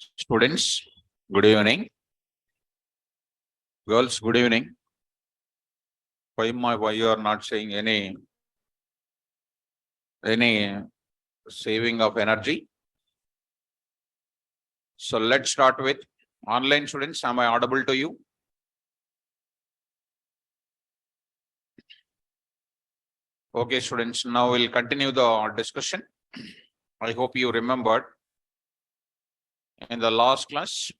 Students, good evening. Girls, good evening. Why you are not saying any saving of energy? So let's start with online students. Am I audible to you? Okay, students, now we'll continue the discussion. I hope you remembered in the last class,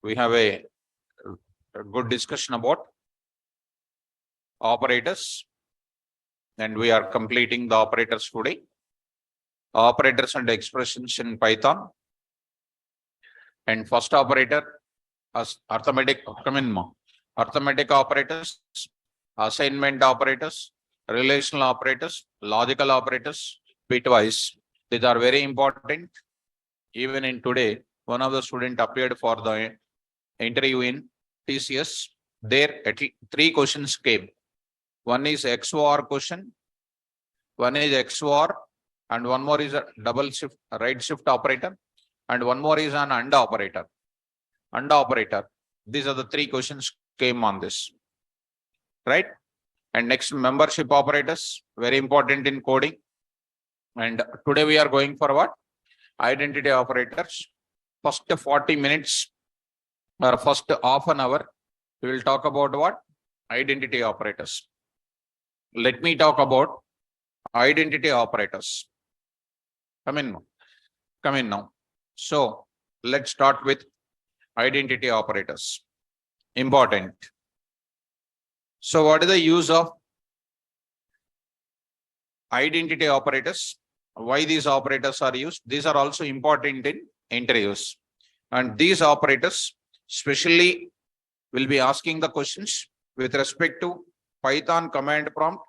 we have a good discussion about operators, and we are completing the operators today. Operators and expressions in Python. And first operator as arithmetic operators, assignment operators, relational operators, logical operators, bitwise. These are very important. Even in today, one of the student appeared for the interview in TCS. There at least 3 questions came. One is XOR question, one is XOR, and one more is a double shift, right shift operator, and one more is an AND operator. AND operator. These are the 3 questions came on this, right? And next, membership operators, very important in coding. And today we are going for what? Identity operators. First 40 minutes or first half an hour, we will talk about what? Identity operators. Let me talk about identity operators. Come in now. So let's start with identity operators. Important. So what is the use of identity operators? Why these operators are used? These are also important in interviews. And these operators especially will be asking the questions with respect to Python command prompt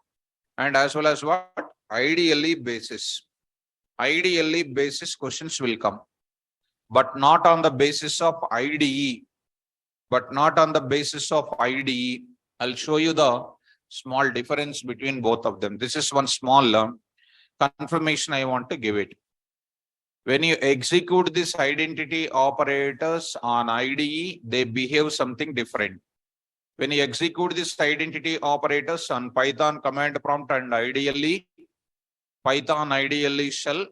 and as well as what? Ideally basis. Ideally basis questions will come, but not on the basis of IDE. I'll show you the small difference between both of them. This is one small confirmation I want to give it. When you execute this identity operators on IDE, they behave something different. When you execute this identity operators on Python command prompt and ideally Python ideally shell,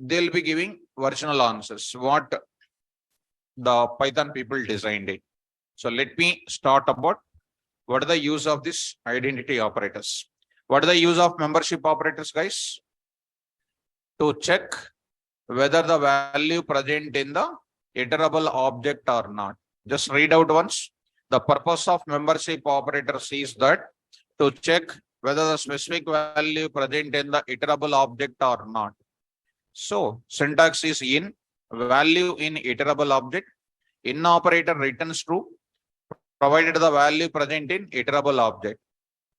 they'll be giving versional answers, what the Python people designed it. So let me start about what are the use of this identity operators. What are the use of membership operators, guys? To check whether the value present in the iterable object or not. Just read out once. The purpose of membership operators is that to check whether the specific value present in the iterable object or not. So syntax is in, value in iterable object, in operator returns true, provided the value present in iterable object.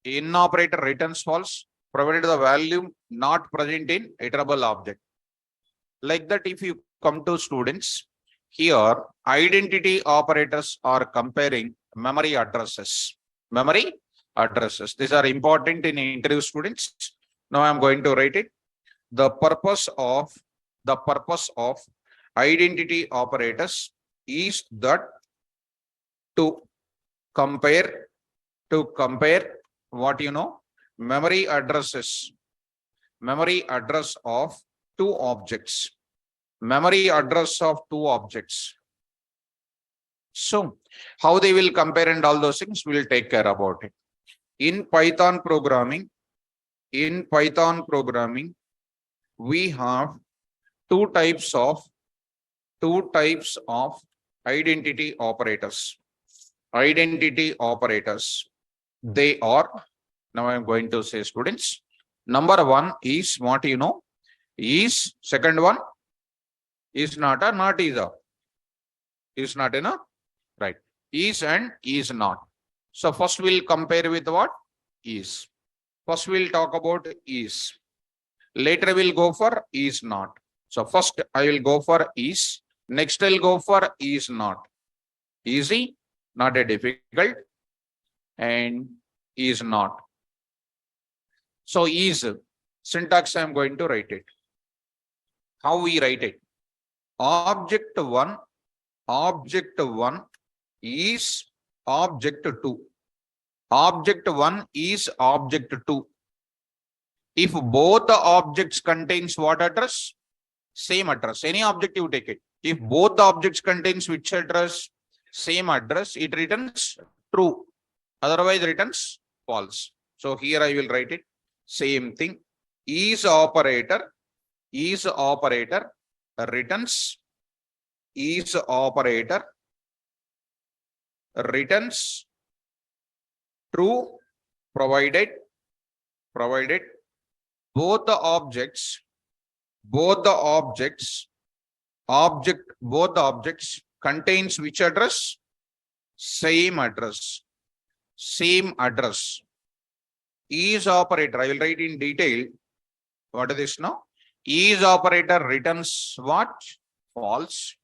In operator returns false, provided the value not present in iterable object. Like that, if you come to students, here identity operators are comparing memory addresses. Memory addresses. These are important in interview students. Now I'm going to write it. The purpose of identity operators is that to compare what memory addresses, memory address of two objects, memory address of two objects. So how they will compare and all those things, we will take care about it. In Python programming, we have two types of identity operators. Identity operators. They are, now I am going to say students, number one is what is, second one is not a, not is a, is not in a, right, is and is not. So first we'll compare with what? Is. First we'll talk about is. Later we'll go for is not. So first I will go for is. Next I'll go for is not. Easy, not a difficult, and is not. So is syntax I am going to write it. How we write it? Object one is object two. Object one is object two. If both the objects contains what address? Same address. Any object you take it. If both the objects contains which address? Same address, it returns true. Otherwise returns false. So here I will write it. Same thing. Is operator returns true provided both the objects contains which address? Same address. Is operator, I will write in detail. What is this now? Is operator returns what? False.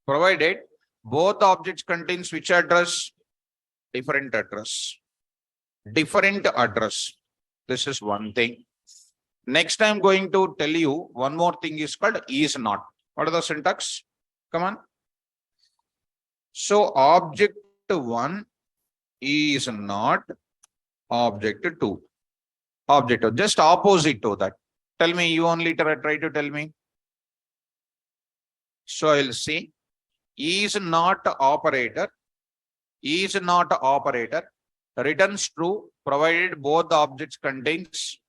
Provided both objects contains which address? Different address. This is one thing. Next, I am going to tell you one more thing is called is not. What are the syntax? Come on. So object one is not object two. Just opposite to that. Tell me, you only try to tell me. So I'll say is not operator returns true provided both the objects contains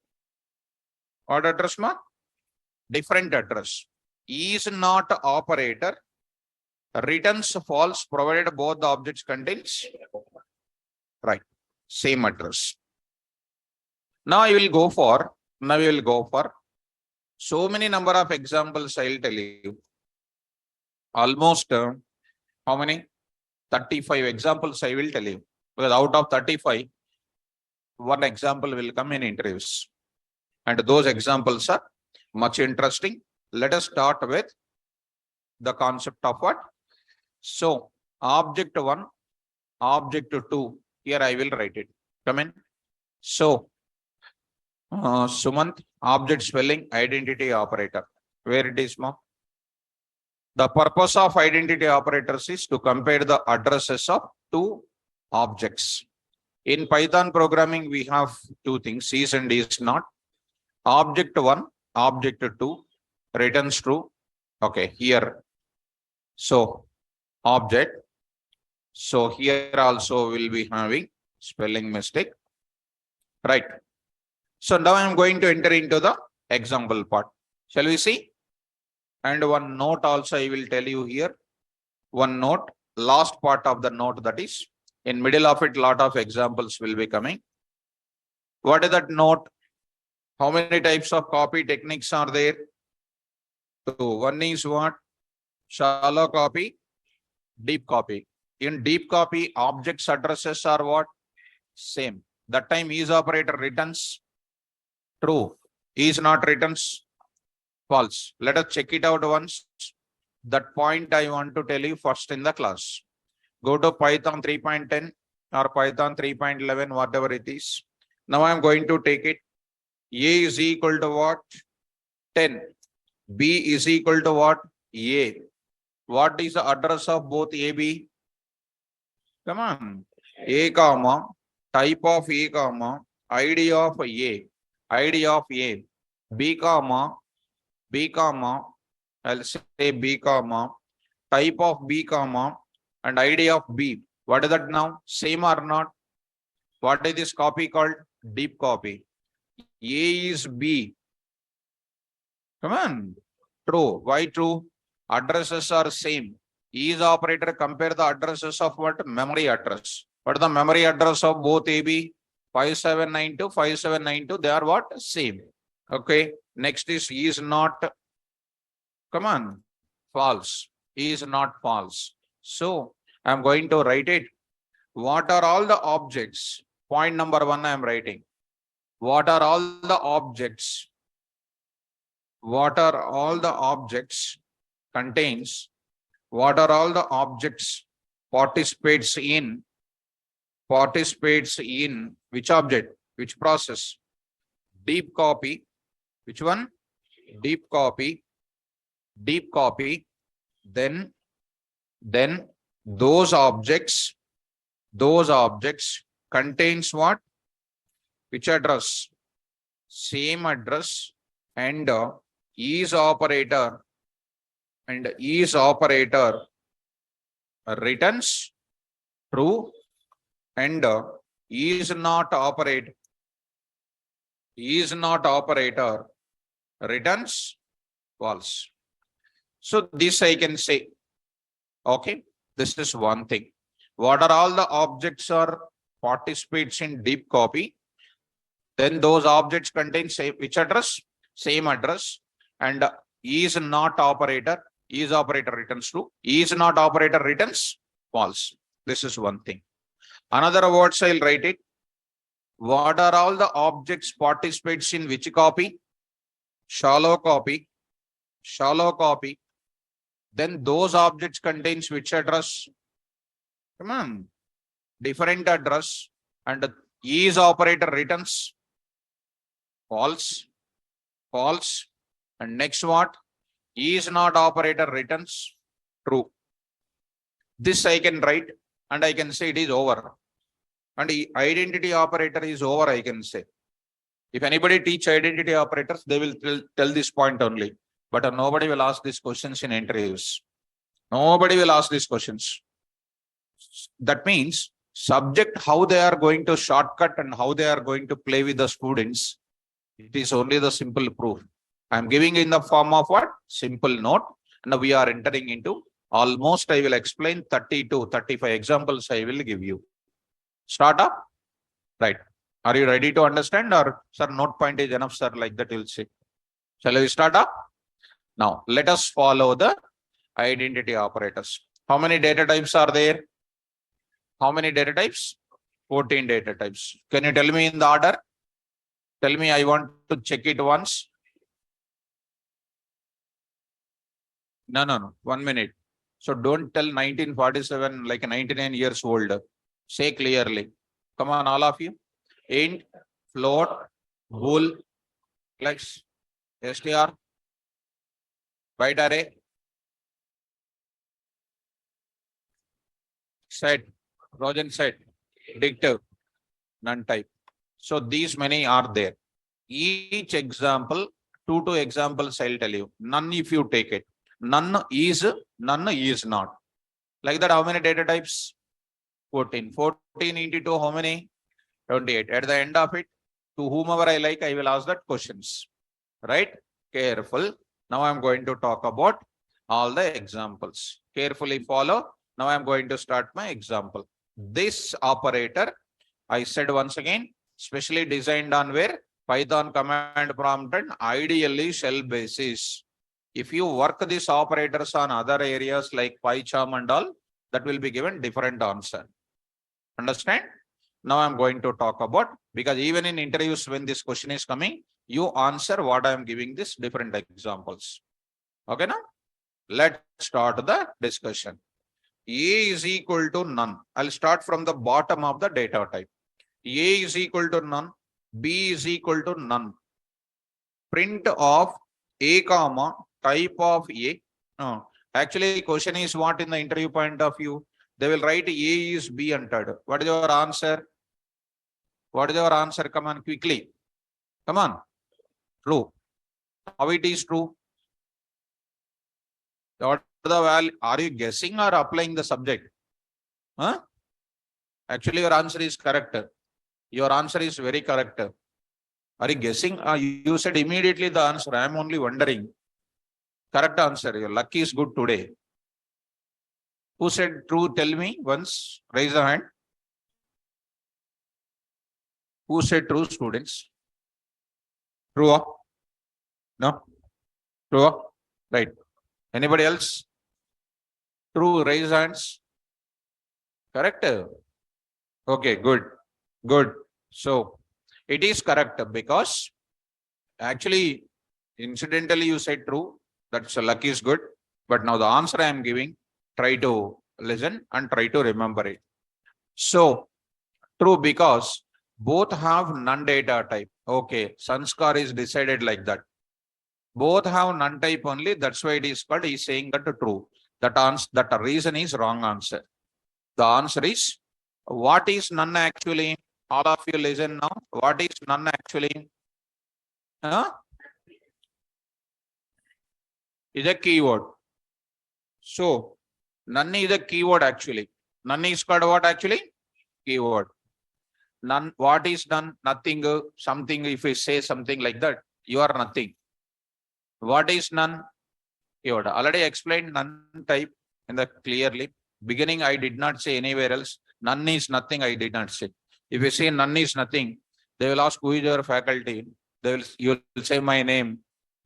what address ma? Different address. Is not operator returns false provided both the objects contains right same address. Now we will go for so many number of examples. I will tell you almost how many? 35 examples I will tell you, because out of 35 one example will come in interviews, and those examples are much interesting. Let us start with the concept of what? So object one, object two, here I will write it. Come in. So Sumant, object spelling identity operator. Where it is, ma'am? The purpose of identity operators is to compare the addresses of two objects. In Python programming, we have two things, is and is not. Object one, object two returns true. Okay, here. So object. So here also will be having spelling mistake. Right. So now I am going to enter into the example part. Shall we see? And one note also I will tell you here. One note, last part of the note, that is in middle of it, lot of examples will be coming. What is that note? How many types of copy techniques are there? So one is what? Shallow copy, deep copy. In deep copy, objects addresses are what? Same. That time is operator returns true. Is not returns false. Let us check it out once. That point I want to tell you first in the class. Go to Python 3.10 or Python 3.11, whatever it is. Now I am going to take it. A is equal to what? 10. B is equal to what? A. What is the address of both A, B? Come on. A comma, type of A comma, ID of A. ID of A. B comma, I'll say B comma, type of B comma, and ID of B. What is that now? Same or not? What is this copy called? Deep copy. A is B. Come on. True. Why true? Addresses are same. Is operator compare the addresses of what? Memory address. What is the memory address of both AB? 5792, 5792. They are what? Same. Okay. Next is not. Come on. False. Is not false. So I am going to write it. What are all the objects? Point number one I am writing. What are all the objects? What are all the objects contains? What are all the objects participates in which object? Which process? Deep copy. Which one? Deep copy. deep copy, then those objects contains what? Which address? Same address, and is operator returns true, and is not operator returns false. So this I can say. Okay, this is one thing. What are all the objects are participates in deep copy? Then those objects contain which address? Same address, and is not operator returns true, is not operator returns false. This is one thing. Another words I'll write it. What are all the objects participates in which copy? Shallow copy. Then those objects contains which address? Come on, different address, and is operator returns false. And next what? Is not operator returns true. This I can write, and I can say it is over. And the identity operator is over, I can say. If anybody teach identity operators, they will tell this point only. But nobody will ask these questions in interviews. Nobody will ask these questions. That means subject, how they are going to shortcut and how they are going to play with the students. It is only the simple proof. I am giving in the form of what? Simple note. And we are entering into almost, I will explain 30 to 35 examples I will give you. Start up. Right. Are you ready to understand, or sir, note point is enough, sir, like that you'll see. Shall we start up? Now, let us follow the identity operators. How many data types are there? How many data types? 14 data types. Can you tell me in the order? Tell me, I want to check it once. No. 1 minute. So don't tell 1947 like 99 years old. Say clearly. Come on, all of you. Int, float, bool, flex, str, byte array, set, Trojan set, dictive, none type. So these many are there. Each example, two examples I'll tell you. None if you take it. None is not. Like that, how many data types? 14. 14 into 2, how many? 28. At the end of it, to whomever I like, I will ask that questions. Right? Careful. Now I'm going to talk about all the examples. Carefully follow. Now I'm going to start my example. This operator, I said once again, specially designed on where? Python command prompt and ideally shell basis. If you work these operators on other areas like PyCharm and all, that will be given different answer. Understand? Now I'm going to talk about, because even in interviews when this question is coming, you answer what I am giving this different examples. Okay, now let's start the discussion. A is equal to none. I'll start from the bottom of the data type. A is equal to none. B is equal to none. Print of A comma type of A. Actually, question is what in the interview point of view? They will write A is B entered. What is your answer? What is your answer? Come on, quickly. Come on. True. How it is true? What the value? Are you guessing or applying the subject? Huh? Actually, your answer is correct. Your answer is very correct. Are you guessing? You said immediately the answer. I am only wondering. Correct answer. Your luck is good today. Who said true? Tell me once. Raise the hand. Who said true, students? True? No? True? Right. Anybody else? True, raise hands. Correct? Okay, good. Good. So, it is correct because actually, incidentally, you said true. That's luck is good. But now the answer I am giving, try to listen and try to remember it. So, true because both have none data type. Okay, Sanskar is decided like that. Both have none type only. That's why it is called. He's saying that true. That reason is wrong answer. The answer is, what is none actually? All of you listen now. What is none actually? Huh? Is a keyword. So none is a keyword actually. None is called what actually? Keyword. None. What is none? Nothing. Something. If we say something like that, you are nothing. What is none? Keyword. Already explained none type in the clearly. Beginning, I did not say anywhere else. None is nothing. I did not say. If you say none is nothing, they will ask who is your faculty. You will say my name.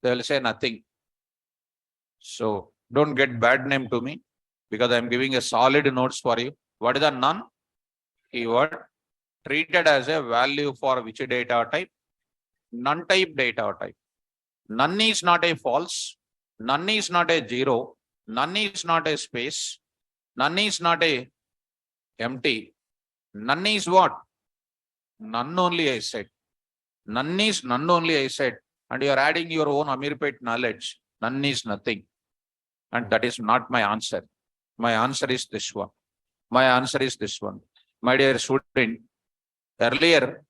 They will say nothing. So don't get bad name to me because I am giving a solid notes for you. What is a none? Keyword treated as a value for which data type? None type data type. None is not a false. None is not a zero. None is not a space. None is not a empty. None is what? None only I said. None is none only I said. And you are adding your own Amirpet knowledge. None is nothing. And that is not my answer. My answer is this one. My answer is this one. My dear student, earlier,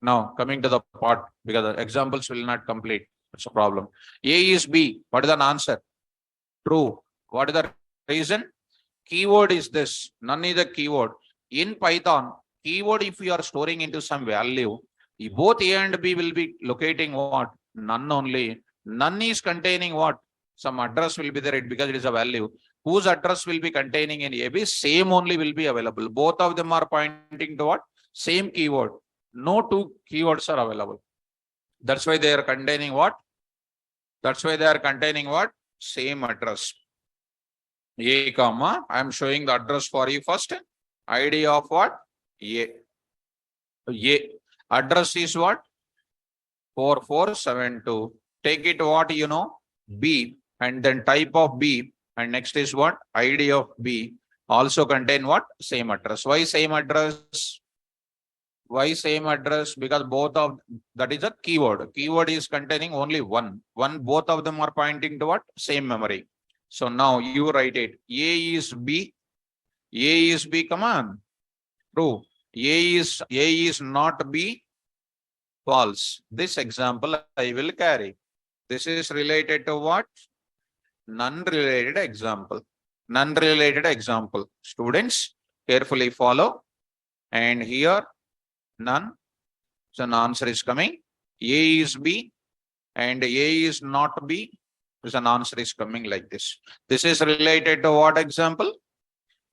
now coming to the part, because the examples will not complete. It's a problem. A is B. What is the answer? True. What is the reason? Keyword is this. None is a keyword. In Python, keyword, if you are storing into some value, both A and B will be locating what? None only. None is containing what? Some address will be there because it is a value. Whose address will be containing in AB? Same only will be available. Both of them are pointing to what? Same keyword. No two keywords are available. That's why they are containing what? That's why they are containing what? Same address. A comma. I am showing the address for you first. ID of what? A. A. Address is what? 4472. Take it what you know? B. And then type of B. And next is what? ID of B. Also contain what? Same address. Why same address? Why same address? Because both of that is a keyword. Keyword is containing only one. Both of them are pointing to what? Same memory. So now you write it. A is B. A is B. Come on. True. A is not B. False. This example I will carry. This is related to what? None related example. None related example. Students, carefully follow. And here, none. So an answer is coming. A is B and A is not B. So an answer is coming like this. This is related to what example?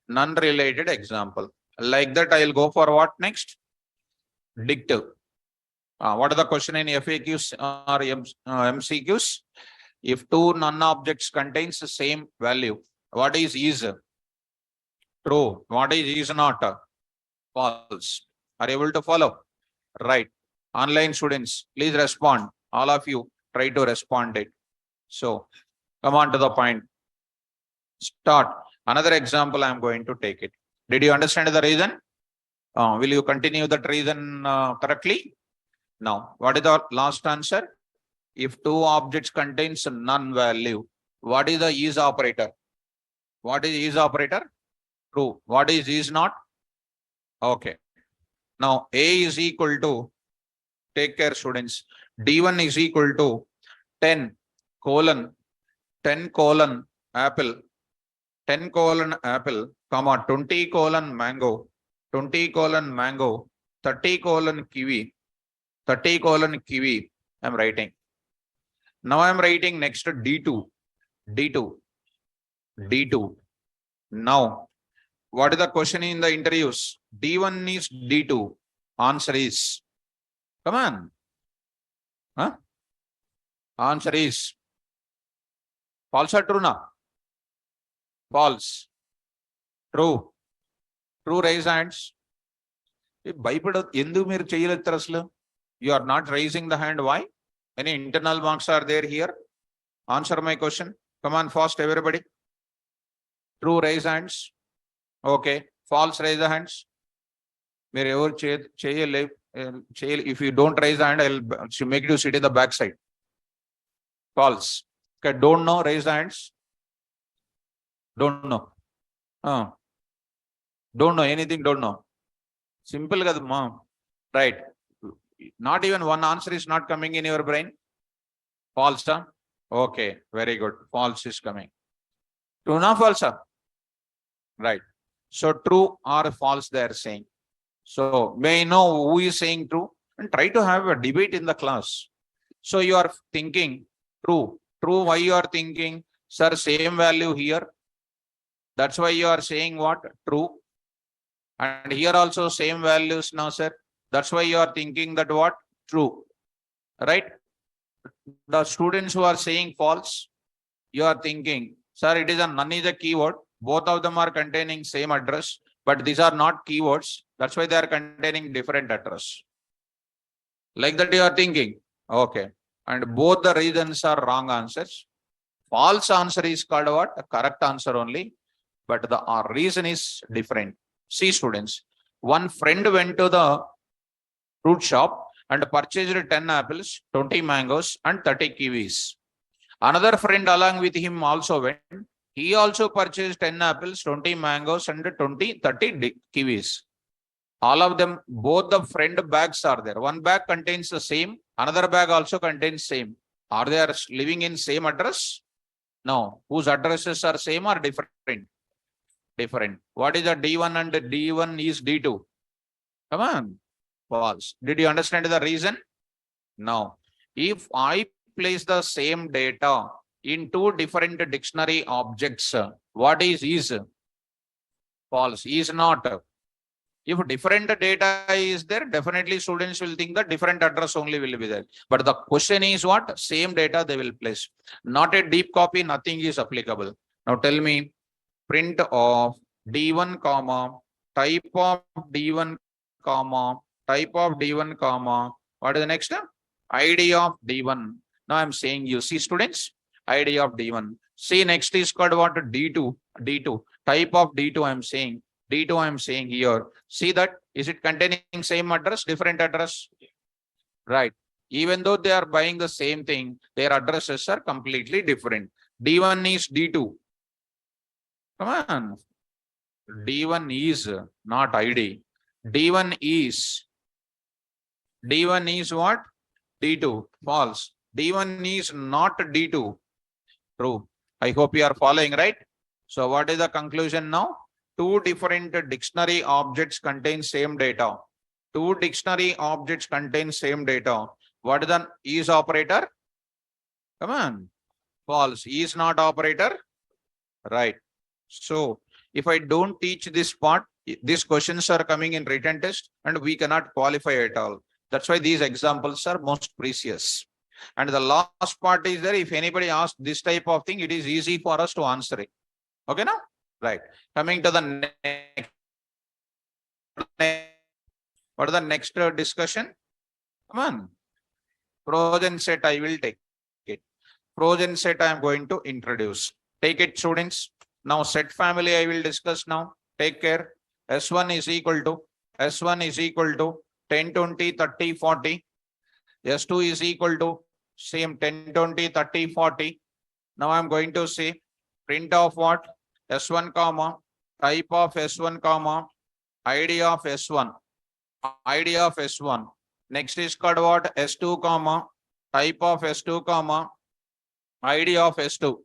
None related example. Like that, I'll go for what next? Dictive. What are the question in FAQs or MCQs? If two none objects contains the same value, what is true? What is not? False. Are you able to follow? Right. Online students, please respond. All of you try to respond it. So come on to the point. Start. Another example I am going to take it. Did you understand the reason? Will you continue that reason correctly? Now, what is the last answer? If two objects contains none value, what is the is operator? What is operator? True. What is not? Okay. Now, A is equal to, take care students, D1 is equal to 10 colon apple, 10 colon apple, comma 20 colon mango, 20 colon mango, 30 colon kiwi, 30 colon kiwi. I'm writing. Now I'm writing next to D2. Now, what is the question in the interviews? D1 is D2. Answer is, come on. Huh? Answer is false or true now? False. True. True, raise hands. You are not raising the hand. Why? Any internal marks are there here? Answer my question. Come on, fast, everybody. True, raise hands. Okay. False, raise the hands. If you don't raise the hand, I'll make you sit in the back side. False. Okay, don't know, raise the hands. Don't know. Don't know anything, don't know. Simple kadamma. Right. Not even one answer is not coming in your brain. False, huh? Okay, very good. False is coming. True or false? Right. So true or false they are saying. So may I know who is saying true and try to have a debate in the class. So you are thinking true. True, why you are thinking, sir, same value here. That's why you are saying what? True. And here also same values now, sir. That's why you are thinking that what? True. Right? The students who are saying false, you are thinking, sir, it is a none is a keyword. Both of them are containing same address, but these are not keywords. That's why they are containing different address. Like that you are thinking. Okay. And both the reasons are wrong answers. False answer is called what? A correct answer only. But the reason is different. See students, one friend went to the fruit shop and purchased 10 apples, 20 mangoes and 30 kiwis. Another friend along with him also went. He also purchased 10 apples, 20 mangoes and 30 kiwis. All of them, both the friend bags are there. One bag contains the same, another bag also contains same. Are they living in same address? No. Whose addresses are same or different? Different. What is the D1 and D1 is D2? Come on. False. Did you understand the reason? No. If I place the same data in two different dictionary objects, what is? False. Is not. If different data is there, definitely students will think that different address only will be there. But the question is what? Same data they will place. Not a deep copy, nothing is applicable. Now tell me, print of D1 comma, type of D1 comma, type of D1 comma, what is the next? ID of D1. Now I'm saying you see students, ID of D1. See next is called what? D2, D2, type of D2 I'm saying. D2 I'm saying here. See that, is it containing same address, different address? Right. Even though they are buying the same thing, their addresses are completely different. D1 is D2. Come on. D1 is not ID. D1 is what? D2. False. D1 is not D2. True. I hope you are following, right? So what is the conclusion now? Two different dictionary objects contain same data. Two dictionary objects contain same data. What is the is operator? Come on. False. Is not operator. Right. So if I don't teach this part, these questions are coming in written test and we cannot qualify at all. That's why these examples are most precious. And the last part is there. If anybody asks this type of thing, it is easy for us to answer it. Okay, now? Right. Coming to the next. What is the next discussion? Come on. Progen set I will take it. Progen set I am going to introduce. Take it, students. Now set family I will discuss now. Take care. S1 is equal to 10, 20, 30, 40. S2 is equal to same 10, 20, 30, 40. Now I'm going to say print of what? S1 comma, type of S1 comma, ID of S1. ID of S1. Next is called what? S2 comma, type of S2 comma, ID of S2.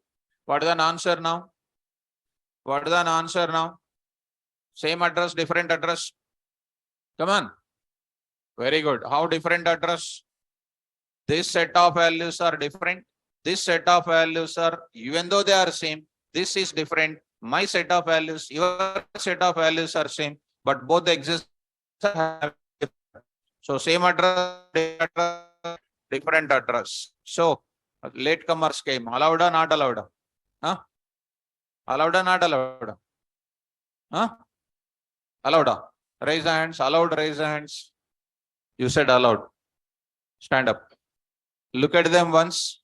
What is the answer now? What is the answer now? Same address, different address. Come on. Very good. How different address? This set of values are different. This set of values are, even though they are same, this is different. My set of values, your set of values are same, but both exist. So same address, different address. So latecomers came. Allowed or not allowed? Huh? Allowed or not allowed? Huh? Allowed. Raise the hands. Allowed, raise the hands. You said allowed. Stand up. Look at them once.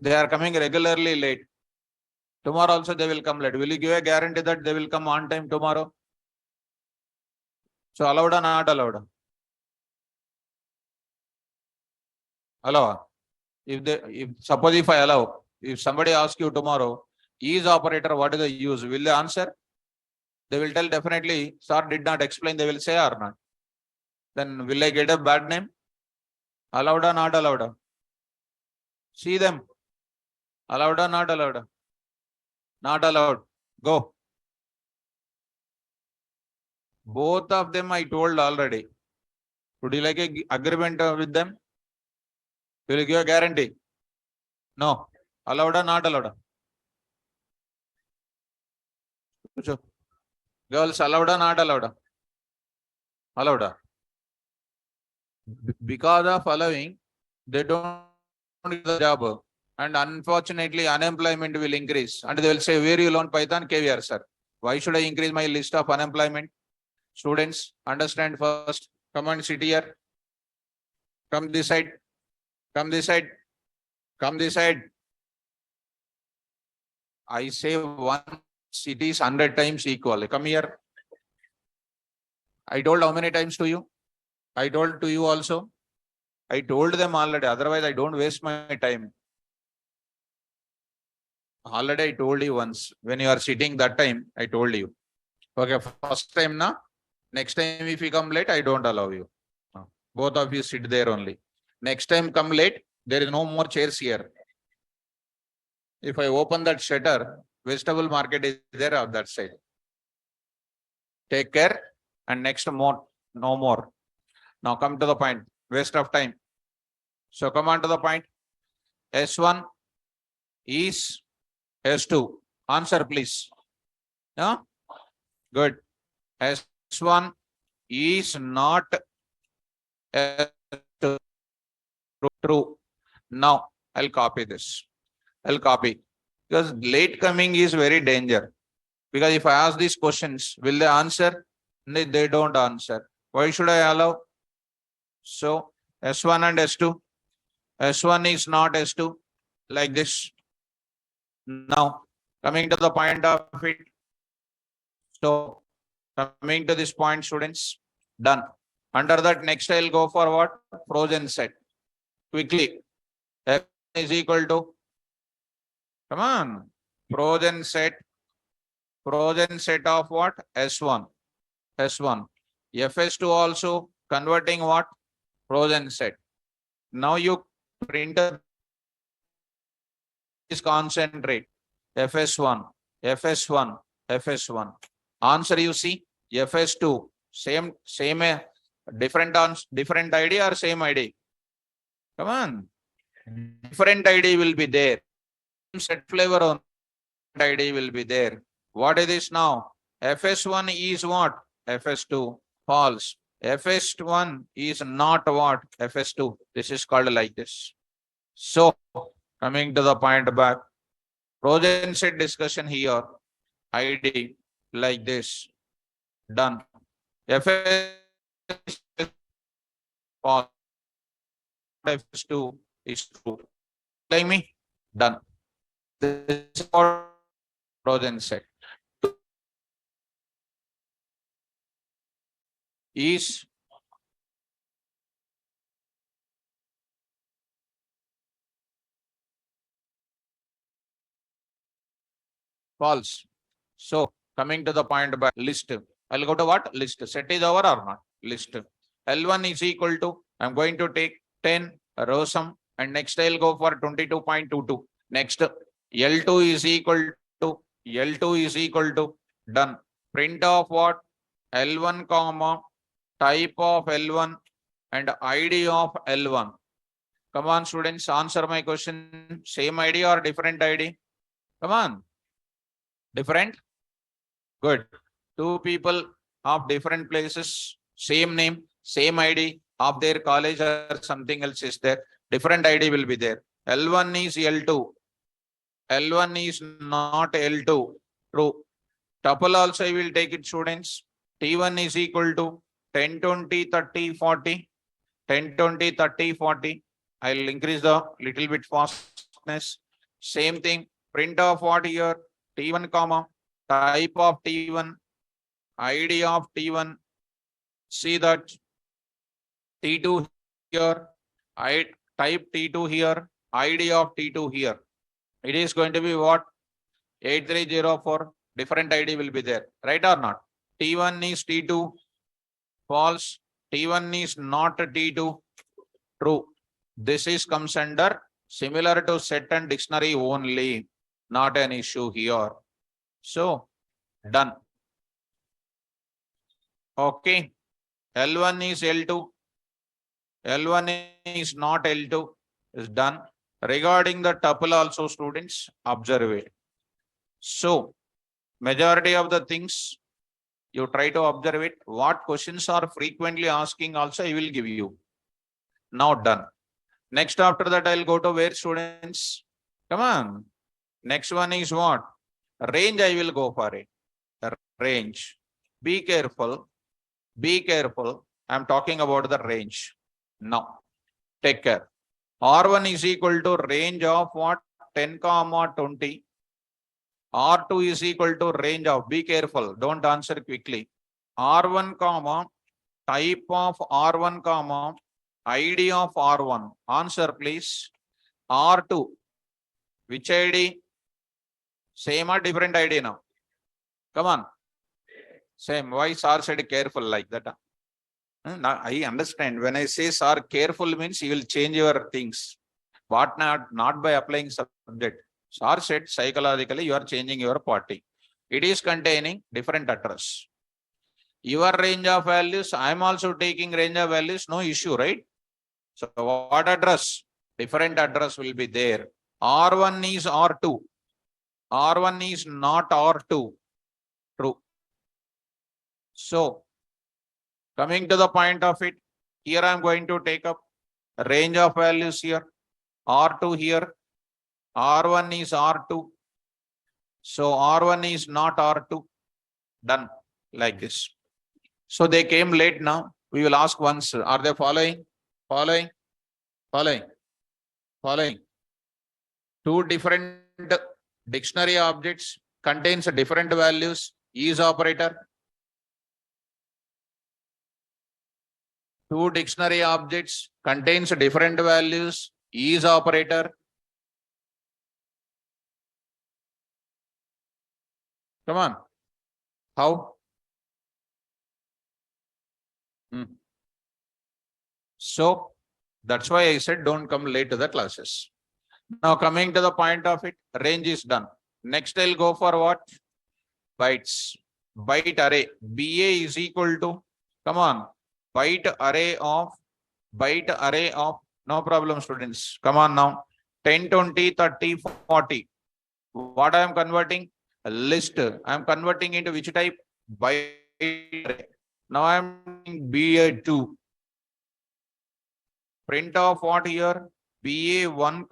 They are coming regularly late. Tomorrow also they will come late. Will you give a guarantee that they will come on time tomorrow? So allowed or not allowed? Allowed. Suppose if I allow, if somebody asks you tomorrow, is operator, what is the use? Will they answer? They will tell definitely, sir did not explain, they will say or not. Then will I get a bad name? Allowed or not allowed? See them. Allowed or not allowed? Not allowed. Go. Both of them I told already. Would you like a agreement with them? Will you give a guarantee? No. Allowed or not allowed? Girls, allowed or not allowed? Allowed. Because of allowing, they don't get the job. And unfortunately, unemployment will increase. And they will say, where you learn Python? KVR, sir. Why should I increase my list of unemployment? Students, understand first. Come and sit here. Come this side. Come this side. Come this side. I say one, it is 100 times equal. Come here. I told how many times to you? I told to you also. I told them already. Otherwise, I don't waste my time. Already I told you once. When you are sitting that time, I told you. Okay, first time now. Next time if you come late, I don't allow you. Both of you sit there only. Next time come late, there is no more chairs here. If I open that shutter, vegetable market is there on that side. Take care. And next more, no more. Now come to the point. Waste of time. So come on to the point. S1 is S2. Answer please. Yeah? Good. S1 is not S2. True. Now I'll copy this. I'll copy. Because late coming is very danger. Because if I ask these questions, will they answer? They don't answer. Why should I allow? So S1 and S2. S1 is not S2. Like this. Now, coming to the point of it. So, coming to this point, students, done. Under that, next I'll go for what? Frozen set. Quickly. F is equal to, come on, frozen set of what? S1. S1. FS2 also converting what? Frozen set. Now you printer is concentrate. FS1, FS1, FS1. Answer you see, FS2, same, different ID or same ID? Come on. Different ID will be there. Set flavor on ID will be there. What is this now? FS1 is what? FS2. False. FS1 is not what? FS2. This is called like this. So, coming to the point back. Frozen set discussion here. ID like this. Done. FS false. FS2 is true. Like me? Done. This is called frozen set. Is false. So coming to the point by list. I'll go to what? List. Set is over or not? List. L1 is equal to, I'm going to take 10 row sum and next I'll go for 22.22. Next L2 is equal to done. Print of what? L1 comma type of L1 and ID of L1. Come on, students, answer my question. Same ID or different ID? Come on. Different? Good. Two people of different places, same name, same ID of their college or something else is there. Different ID will be there. L1 is L2. L1 is not L2. True. Tuple also I will take it, students. T1 is equal to 10, 20, 30, 40. 10, 20, 30, 40. I'll increase the little bit fastness. Same thing. Print of what here? T1 comma type of T1, ID of T1. See that T2 here. I type T2 here. ID of T2 here. It is going to be what? 8304, different ID will be there, right or not? T1 is T2, false. T1 is not T2, true. This is comes under similar to set and dictionary only, not an issue here. So, done. Okay. L1 is L2. L1 is not L2, is done. Regarding the tuple also, students, observe it. So, majority of the things you try to observe it. What questions are frequently asking also, I will give you. Now done. Next, after that, I'll go to where, students? Come on. Next one is what? Range, I will go for it. Range. Be careful. Be careful. I'm talking about the range. Now, take care. R1 is equal to range of what? 10, 20. R2 is equal to range of, be careful, don't answer quickly. R1, type of R1, ID of R1. Answer please. R2, which ID? Same or different ID now? Come on. Same. Why sir said careful like that? Now, I understand. When I say sir careful means you will change your things. What not by applying subject. Sir said psychologically you are changing your party. It is containing different address. Your range of values, I am also taking range of values, no issue, right? So what address? Different address will be there. R1 is R2. R1 is not R2. True. So coming to the point of it, here I am going to take up range of values here. R2 here. R1 is R2. So R1 is not R2. Done like this. So they came late now. We will ask once. Are they following? Following? Following? Following? Two different dictionary objects contains different values. Is operator. Two dictionary objects contains different values. Is operator. Come on. How? So that's why I said don't come late to the classes. Now coming to the point of it, range is done. Next I'll go for what? Bytes. Byte array. BA is equal to, come on, byte array of, no problem students. Come on now. 10, 20, 30, 40. What I am converting? A list. I am converting into which type? Byte array. Now I am BA2. Print of what here? BA1,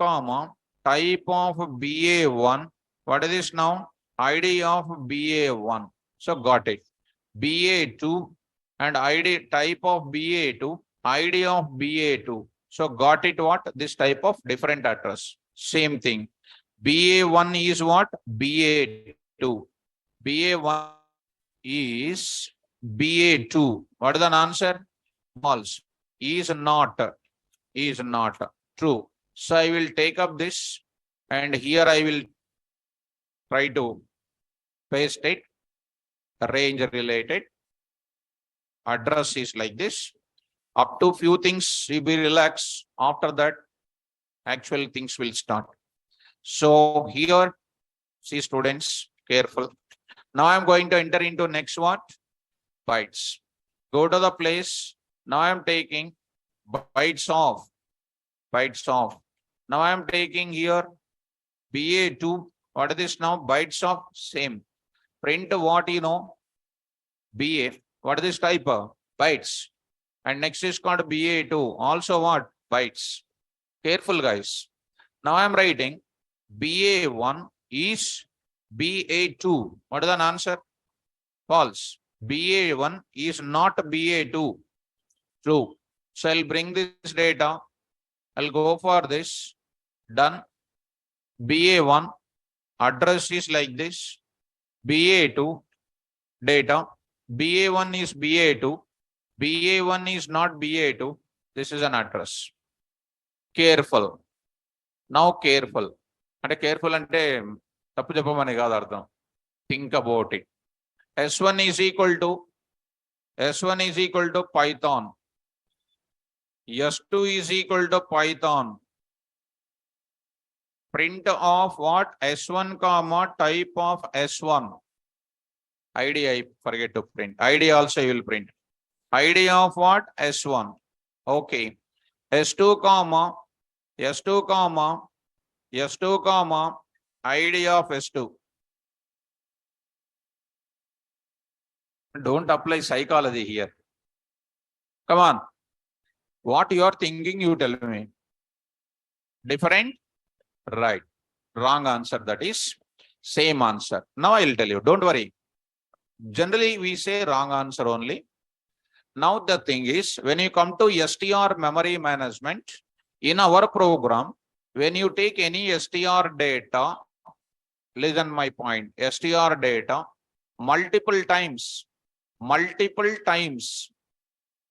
type of BA1. What is this now? ID of BA1. So got it. BA2 and ID type of BA2, ID of BA2. So got it what? This type of different address. Same thing. BA1 is what? BA2. BA1 is BA2. What is the answer? False. Is not true. So I will take up this and here I will try to paste it. Range related address is like this. Up to few things you be relaxed. After that, actual things will start. So here, see students, careful. Now I am going to enter into next what? Bytes. Go to the place. Now I am taking bytes of. Now I am taking here BA2. What is this now? Bytes of same. Print what you know? BA. What is this type of? Bytes. And next is called BA2. Also what? Bytes. Careful guys. Now I am writing BA1 is BA2. What is the answer? False. BA1 is not BA2. True. So I'll bring this data. I'll go for this. Done. BA1 address is like this. BA2 data. BA1 is BA2. BA1 is not BA2. This is an address. Careful. Now careful. అంటే careful అంటే తప్పు చెప్పమని కాదు అర్థం. Think about it. S1 is equal to Python. S2 is equal to Python. Print of what? S1 comma type of S1. ID I forget to print. ID also you will print. ID of what? S1. Okay. S2 comma ID of S2. Don't apply psychology here. Come on. What you are thinking, you tell me. Different? Right. Wrong answer. That is same answer. Now I will tell you. Don't worry. Generally, we say wrong answer only. Now the thing is, when you come to STR memory management, in our program, when you take any STR data, listen my point, STR data, multiple times,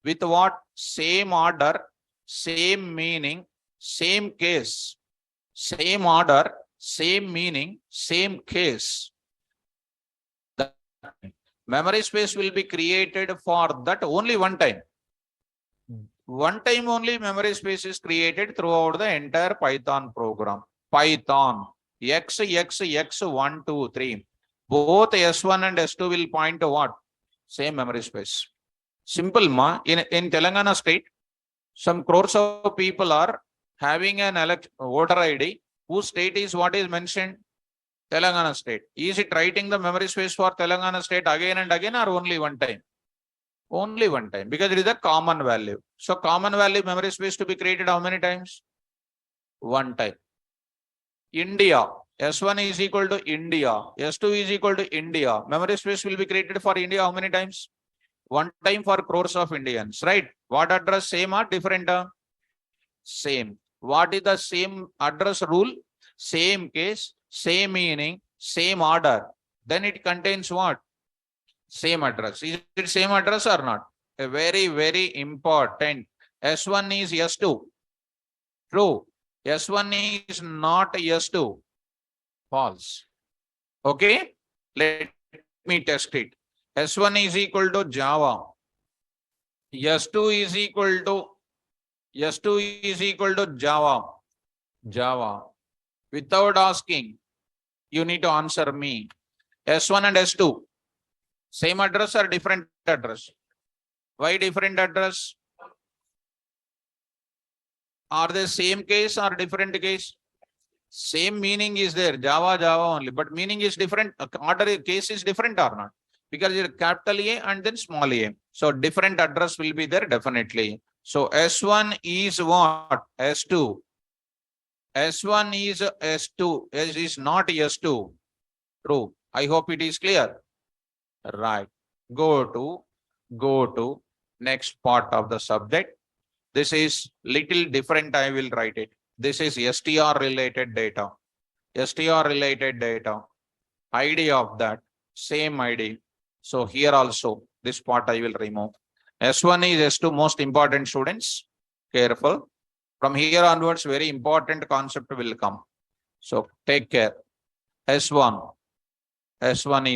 with what? Same order, same meaning, same case, same order, same meaning, same case. The memory space will be created for that only one time. One time only memory space is created throughout the entire Python program. Python, X, 1, 2, 3. Both S1 and S2 will point to what? Same memory space. Simple, ma. In Telangana state, some crores of people are having an voter ID whose state is what is mentioned? Telangana state. Is it writing the memory space for Telangana state again and again or only one time? Only one time, because it is a common value. So common value memory space to be created how many times? One time. India, S1 is equal to India, S2 is equal to India. Memory space will be created for India how many times? One time for crores of Indians, right? What address? Same or different? Same. What is the same address rule? Same case, same meaning, same order. Then it contains what? Same address. Is it same address or not? A very, very important. S1 is S2. True. S1 is not S2. False. Okay. Let me test it. S1 is equal to Java. S2 is equal to Java. Java. Without asking, you need to answer me. S1 and S2. Same address or different address? Why different address? Are they same case or different case? Same meaning is there, Java only, but meaning is different. Order case is different or not? Because it's capital A and then small a. So different address will be there definitely. So S1 is what? S2. S1 is S2. S is not S2. True. I hope it is clear. Right. Go to next part of the subject. This is little different. I will write it. This is STR related data. STR related data. ID of that. Same ID. So here also, this part I will remove. S1 is S2 most important students. Careful. From here onwards, very important concept will come. So take care. S1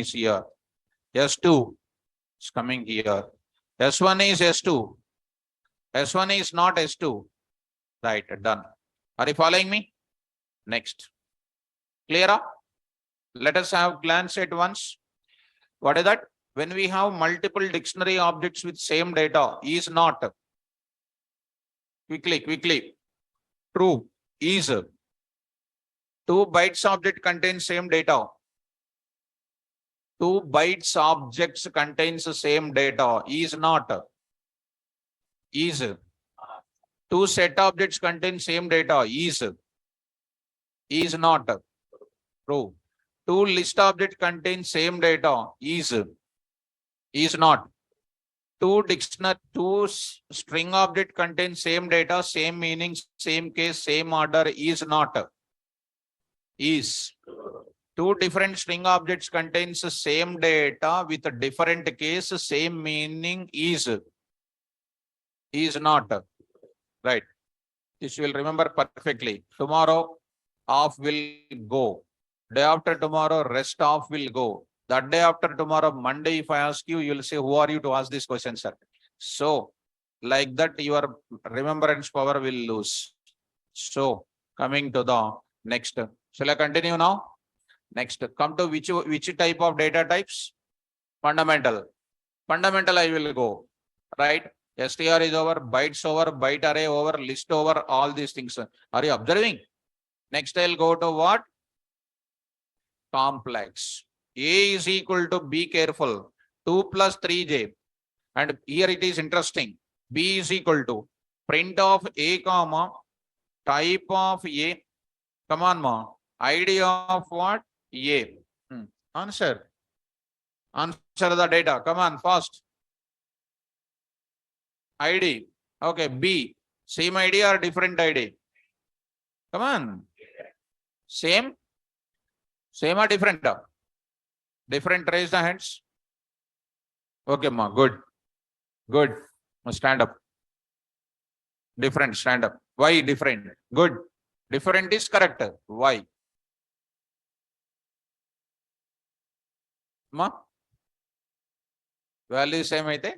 is here. S2 is coming here. S1 is S2. S1 is not S2. Right, done. Are you following me? Next. Clear up? Let us have glance at once. What is that? When we have multiple dictionary objects with same data, is not. Quickly. True. Is. 2 bytes object contains same data. 2 bytes objects contains the same data. Is not. Is. 2 set objects contain same data. Is not. True. 2 list objects contain same data. Is not. 2 string object contain same data, same meaning, same case, same order. Is not. Is. 2 different string objects contains the same data with a different case, same meaning. Is not. Right. This you will remember perfectly. Tomorrow off will go. Day after tomorrow, rest off will go. That day after tomorrow, Monday, if I ask you, you will say, who are you to ask this question, sir? So, like that, your remembrance power will lose. So, coming to the next. Shall I continue now? Next, come to which type of data types? Fundamental. Fundamental, I will go. Right? STR is over, bytes over, byte array over, list over, all these things. Are you observing? Next, I'll go to what? Complex. A is equal to, be careful, 2 plus 3j. And here it is interesting. B is equal to print of A comma type of A. Come on, ma. ID of what? A. Answer. Answer the data. Come on, fast. ID. Okay, B. Same ID or different ID? Come on. Same? Same or different? Different, raise the hands. Okay, ma. Good. Good. Stand up. Different, stand up. Why different? Good. Different is correct. Why? Ma? Value same అయితే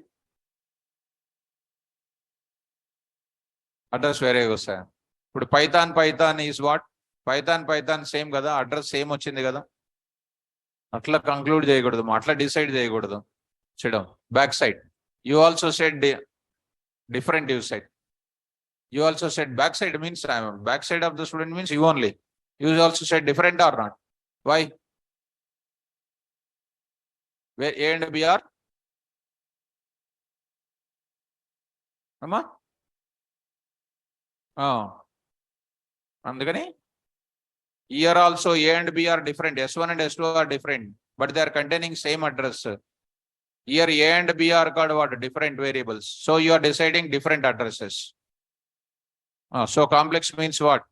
address వేరేగా వస్తాయి. ఇప్పుడు Python is what? Python same కదా, address same వచ్చింది కదా. అట్లా conclude చేయకూడదు, అట్లా డిసైడ్ చేయకూడదు. చూడం back side. You also said different. You side. You also said backside means backside of the student means you only. You also said different or not? Why? Where A and B are? Amma? Oh. Andukani? Here also A and B are different. S1 and S2 are different, but they are containing same address. Here A and B are called what? Different variables. So you are deciding different addresses. So complex means what?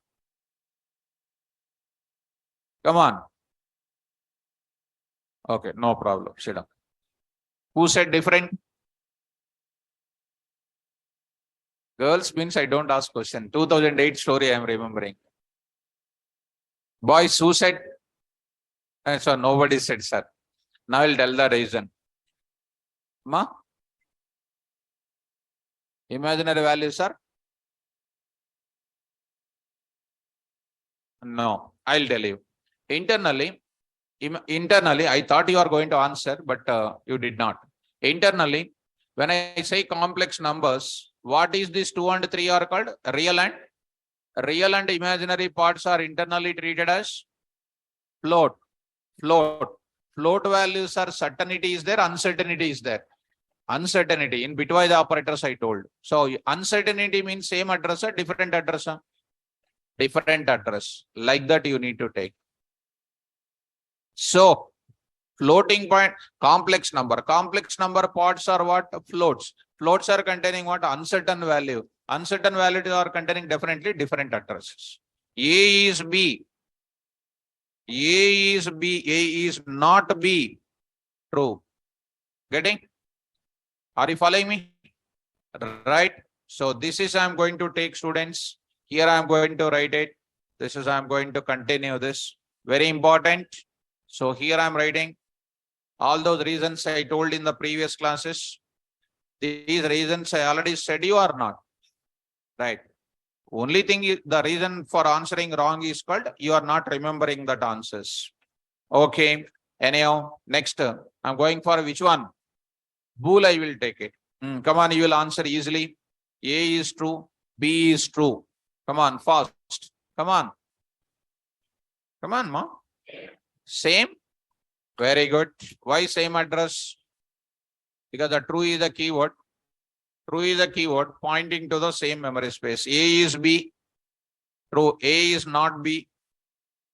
Come on. Okay, no problem. Sit down. Who said different? Girls means I don't ask question. 2008 story I am remembering. Boys, who said? So nobody said, sir. Now I'll tell the reason. Ma? Imaginary value, sir? No, I'll tell you. Internally, I thought you are going to answer, but you did not. Internally, when I say complex numbers, what is this 2 and 3 are called? Real and imaginary parts are internally treated as float. Float values are certainty is there, uncertainty is there. Uncertainty in bitwise operators I told. So uncertainty means same address or different address? Different address. Like that you need to take. So floating point, complex number parts are what? Floats. Floats are containing what? Uncertain value. Uncertain values are containing definitely different addresses. A is B. A is B. A is not B. True. Getting? Are you following me? Right. So this is I am going to take, students. Here I am going to write it. This is I am going to continue this. Very important. So here I am writing all those reasons I told in the previous classes. These reasons I already said you or not. Right. Only thing is the reason for answering wrong is called you are not remembering that answers. Okay. Anyhow, next I'm going for which one? Bool I will take it. Come on, you will answer easily. A is true. B is true. Come on, fast. Come on. Come on, ma. Same. Very good. Why same address? Because the true is the keyword. True is the keyword pointing to the same memory space. A is B. True. A is not B.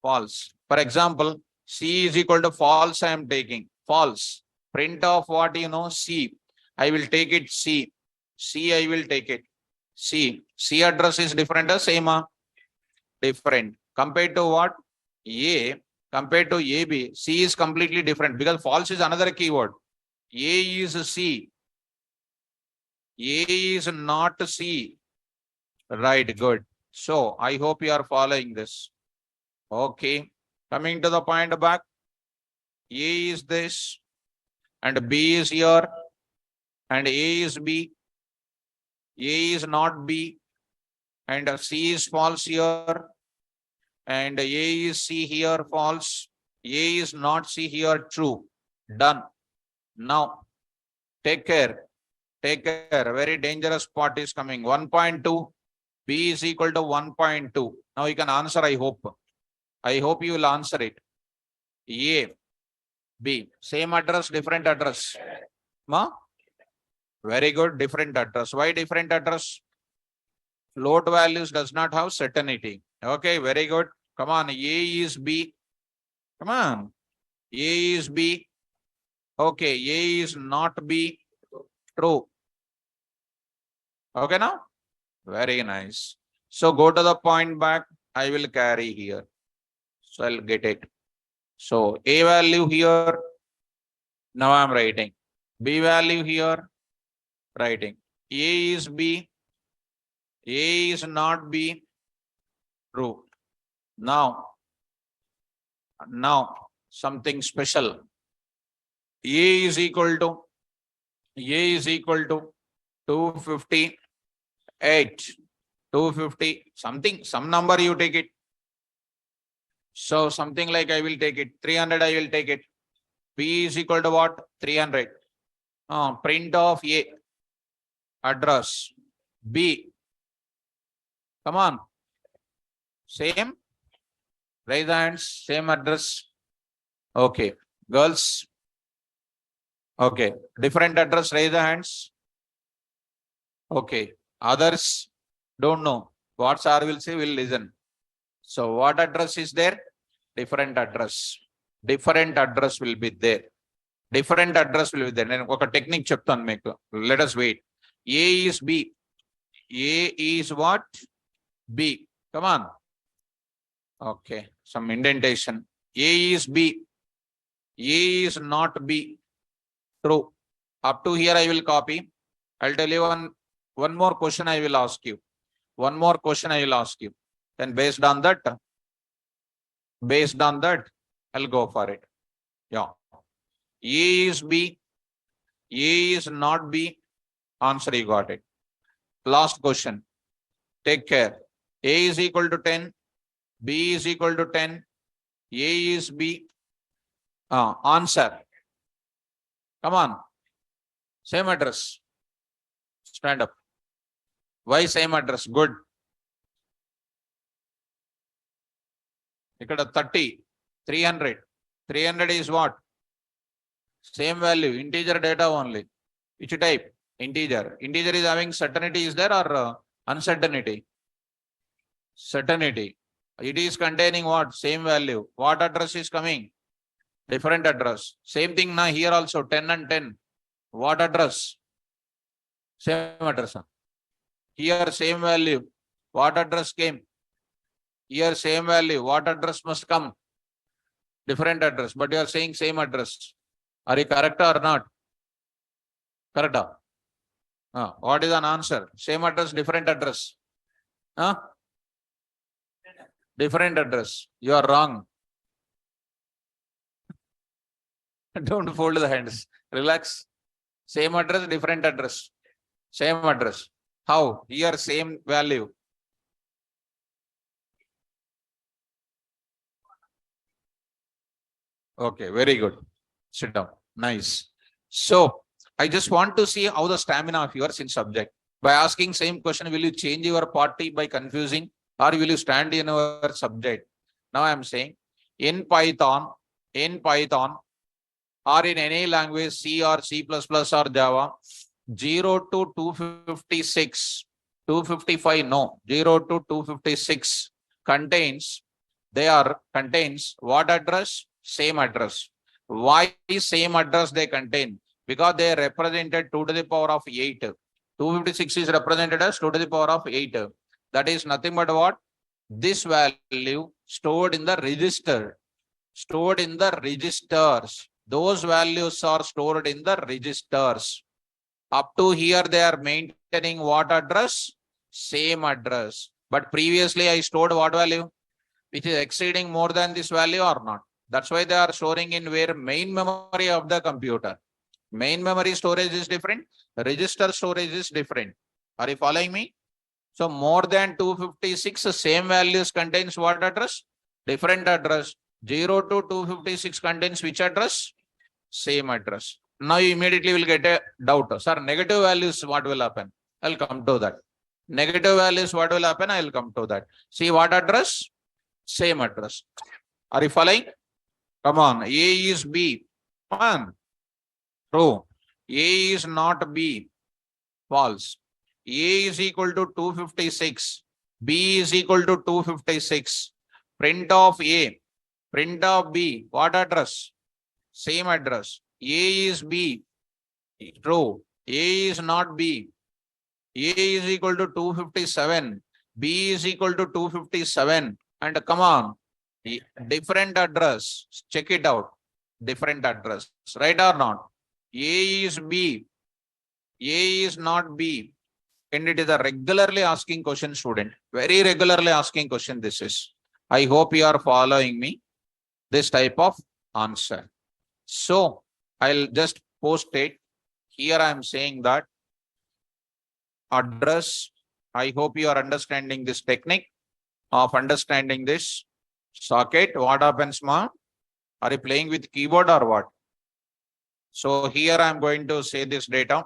False. For example, C is equal to false. I am taking false. Print of what you know? C. I will take it C. C I will take it. C. C address is different or same? Different. Compared to what? A. Compared to AB, C is completely different because false is another keyword. A is C. A is not C. Right, good. So I hope you are following this. Okay, coming to the point back. A is this, and B is here, and A is B. A is not B, and C is false here, and A is C here, false. A is not C here, true. Done. Now, take care. Take care. Very dangerous part is coming. 1.2. B is equal to 1.2. Now you can answer, I hope. I hope you will answer it. A, B. Same address, different address. Ma? Very good. Different address. Why different address? Float values does not have certainty. Okay, very good. Come on. A is B. Come on. A is B. Okay, A is not B. True. Okay now? Very nice. So go to the point back. I will carry here. So I'll get it. So A value here. Now I'm writing. B value here. Writing. A is B. A is not B. True. Now something special. A is equal to 258. 250 something, some number you take it. So something like I will take it 300. I will take it. B is equal to what? 300. Print of A address. B. Come on. Same. Raise hands. Same address. Okay. Girls. Okay. Different address. Raise the hands. Okay. Others don't know. What sir will say, will listen. So what address is there? Different address. Different address will be there. Different address will be there. And oka technique cheptanu meeku. Let us wait. A is B. A is what? B. Come on. Okay. Some indentation. A is B. A is not B. True. Up to here I will copy. I'll tell you one more question I will ask you. One more question I will ask you. Then based on that, I'll go for it. Yeah. A is B. A is not B. Answer, you got it. Last question. Take care. A is equal to 10. B is equal to 10. A is B. Answer. Come on. Same address. Stand up. Why same address? Good. Ikkada 30, 300. 300 is what? Same value, integer data only. Which type? Integer. Integer is having certainty is there or uncertainty? Certainty. It is containing what? Same value. What address is coming? Different address. Same thing now here also 10 and 10. What address? Same address. Here same value. What address came? Here same value. What address must come? Different address. But you are saying same address. Are you correct or not? Correct. What is an answer? Same address, different address. Different address. You are wrong. Don't fold the hands. Relax. Same address, different address. Same address. How? Here same value. Okay, very good. Sit down. Nice. So I just want to see how the stamina of yours in subject. By asking same question, will you change your party by confusing, or will you stand in your subject? Now I am saying in Python, or in any language, C or C++ or Java, 0 to 256, 255, no, 0 to 256 contains what address? Same address. Why same address they contain? Because they are represented 2 to the power of 8. 256 is represented as 2 to the power of 8. That is nothing but what? This value stored in the register. Stored in the registers. Those values are stored in the registers. Up to here they are maintaining what address? Same address. But previously I stored what value? which is exceeding more than this value or not. That's why they are storing in where main memory of the computer. Main memory storage is different. Register storage is different. Are you following me? So more than 256, same values contains what address? Different address. 0 to 256 contains which address? Same address. Now you immediately will get a doubt. Sir, negative values, what will happen? I'll come to that. Negative values, what will happen? I'll come to that. See what address? Same address. Are you following? Come on. A is B. Come on. True. A is not B. False. A is equal to 256. B is equal to 256. Print of A. Print of B. What address? Same address. A is B. True. A is not B. A is equal to 257. B is equal to 257. And come on. Different address. Check it out. Different address. Right or not? A is B. A is not B. And it is a regularly asking question, student. Very regularly asking question this is. I hope you are following me. This type of answer. So I'll just post it. Here I am saying that address. I hope you are understanding this technique of understanding this socket. What happens, ma? Are you playing with keyboard or what? So here I am going to say this data.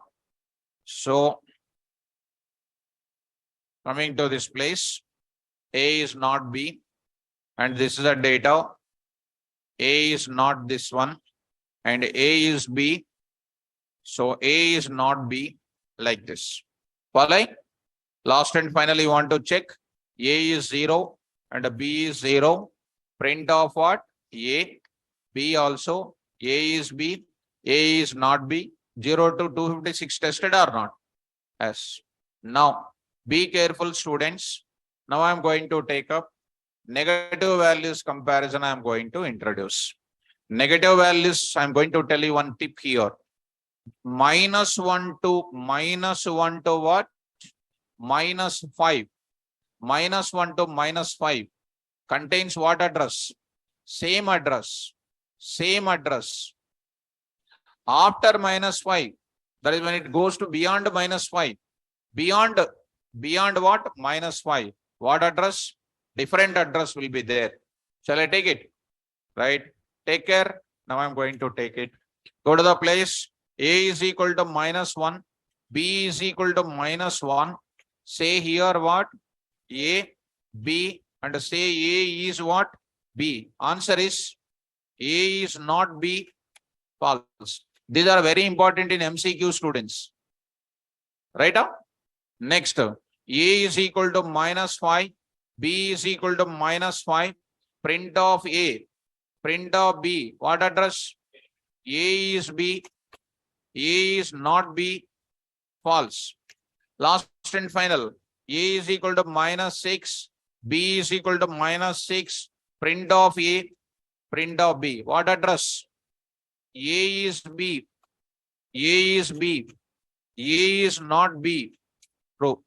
So coming to this place, A is not B, and this is a data. A is not this one, and A is B. So A is not B, like this. Following? Last and finally, you want to check. A is 0 and B is 0. Print of what? A. B also. A is B. A is not B. 0 to 256 tested or not? Yes. Now, be careful, students. Now I am going to take up negative values comparison. I am going to introduce. Negative values, I am going to tell you one tip here. -1 to what? -5. -1 to -5 contains what address? Same address. Same address. After -5, that is when it goes to beyond -5. Beyond what? -5. What address? Different address will be there. Shall I take it? Right? Take care. Now I'm going to take it. Go to the place. A is equal to -1. B is equal to -1. Say here what? A, B, and say A is what? B. Answer is A is not B. False. These are very important in MCQ, students. Right now? Next, A is equal to -5. B is equal to -5. Print of A. Print of B. What address? A is B. A is not B. False. Last and final. A is equal to -6. B is equal to -6. Print of A. Print of B. What address? A is B. A is B. A is not B. True.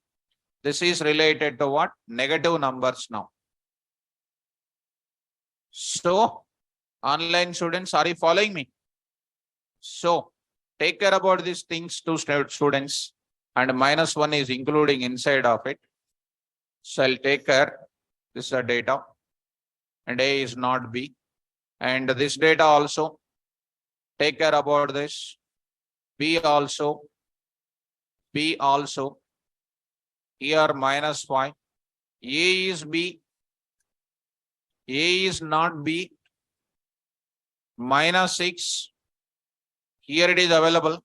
This is related to what? Negative numbers now. So, online students, are you following me? So, take care about these things to students, and -1 is including inside of it. So, I'll take care. This is the data, and A is not B. And this data also, take care about this. B also. B also. Here -5. A is B. A is not B. -6. Here it is available.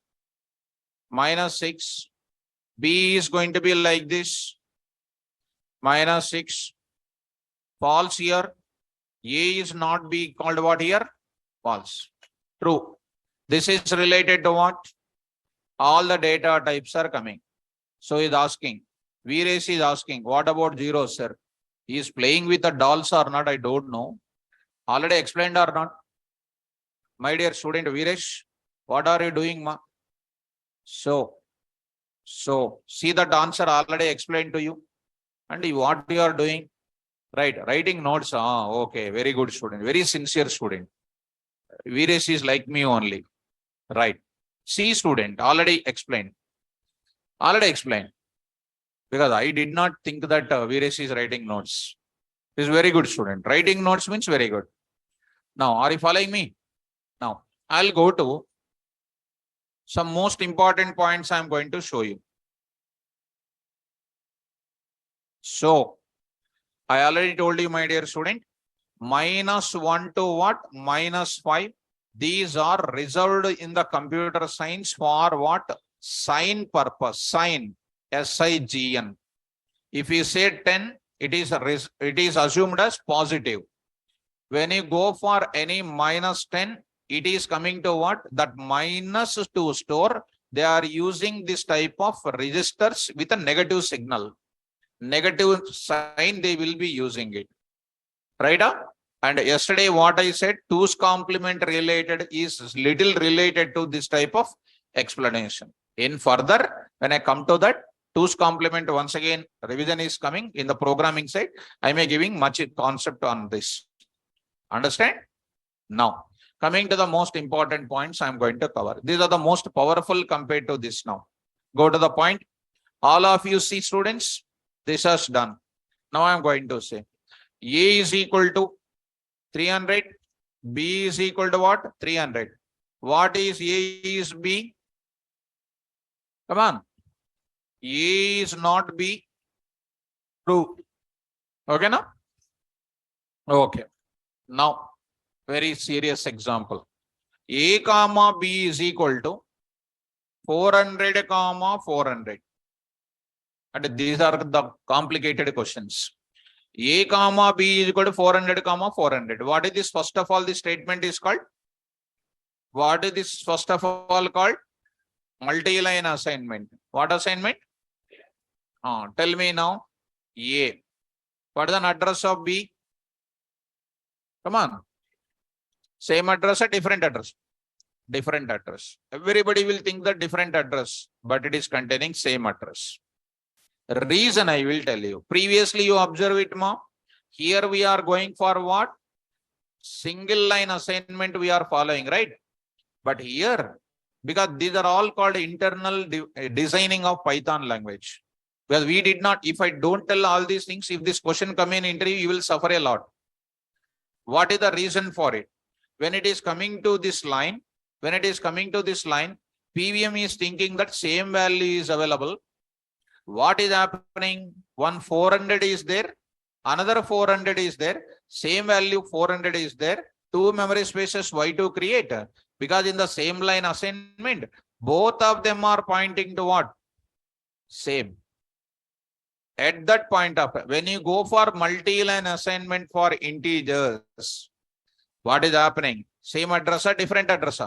-6. B is going to be like this. -6. False here. A is not B called what here? False. True. This is related to what? All the data types are coming. So he is asking. Veeresh is asking, what about zeros, sir? He is playing with the dolls or not? I don't know. Already explained or not? My dear student Veeresh, what are you doing, ma? So see that answer already explained to you. And what you are doing? Right, writing notes. Ah, okay, very good student, very sincere student. Veeresh is like me only. Right. C student, already explained. Already explained. Because I did not think that Veeresh is writing notes. He's very good student. Writing notes means very good. Now, are you following me? Now, I'll go to some most important points I'm going to show you. So, I already told you, my dear student, -1 to what? -5. These are reserved in the computer science for what? Sign purpose. Sign. SIGN. If you say 10, it is assumed as positive. When you go for any -10, it is coming to what? That minus to store. They are using this type of registers with a negative signal. Negative sign, they will be using it. Right? And yesterday, what I said, 2's complement related is little related to this type of explanation. In further, when I come to that, 2's complement, once again, revision is coming in the programming side. I may giving much concept on this. Understand? Now, coming to the most important points I'm going to cover. These are the most powerful compared to this now. Go to the point. All of you see, students, this is done. Now I'm going to say A is equal to 300. B is equal to what? 300. What is A is B? Come on. A is not B. True. Okay, now? Okay. Now, very serious example. A comma B is equal to 400 comma 400. And these are the complicated questions. A comma B is equal to 400 comma 400. What is this? First of all, this statement is called? What is this first of all called? Multi-line assignment. What assignment? Tell me now. A. What is the address of B? Come on. Same address or different address? Different address. Everybody will think that different address, but it is containing same address. Reason I will tell you. Previously you observe it, ma. Here we are going for what? Single line assignment we are following, right? But here, because these are all called internal designing of Python language. Because we did not, if I don't tell all these things, if this question come in interview, you will suffer a lot. What is the reason for it? When it is coming to this line, PVM is thinking that same value is available. What is happening? One 400 is there, another 400 is there, same value 400 is there, two memory spaces why to create? Because in the same line assignment, both of them are pointing to what? Same. At that point of, when you go for multi-line assignment for integers, what is happening? Same address or different address?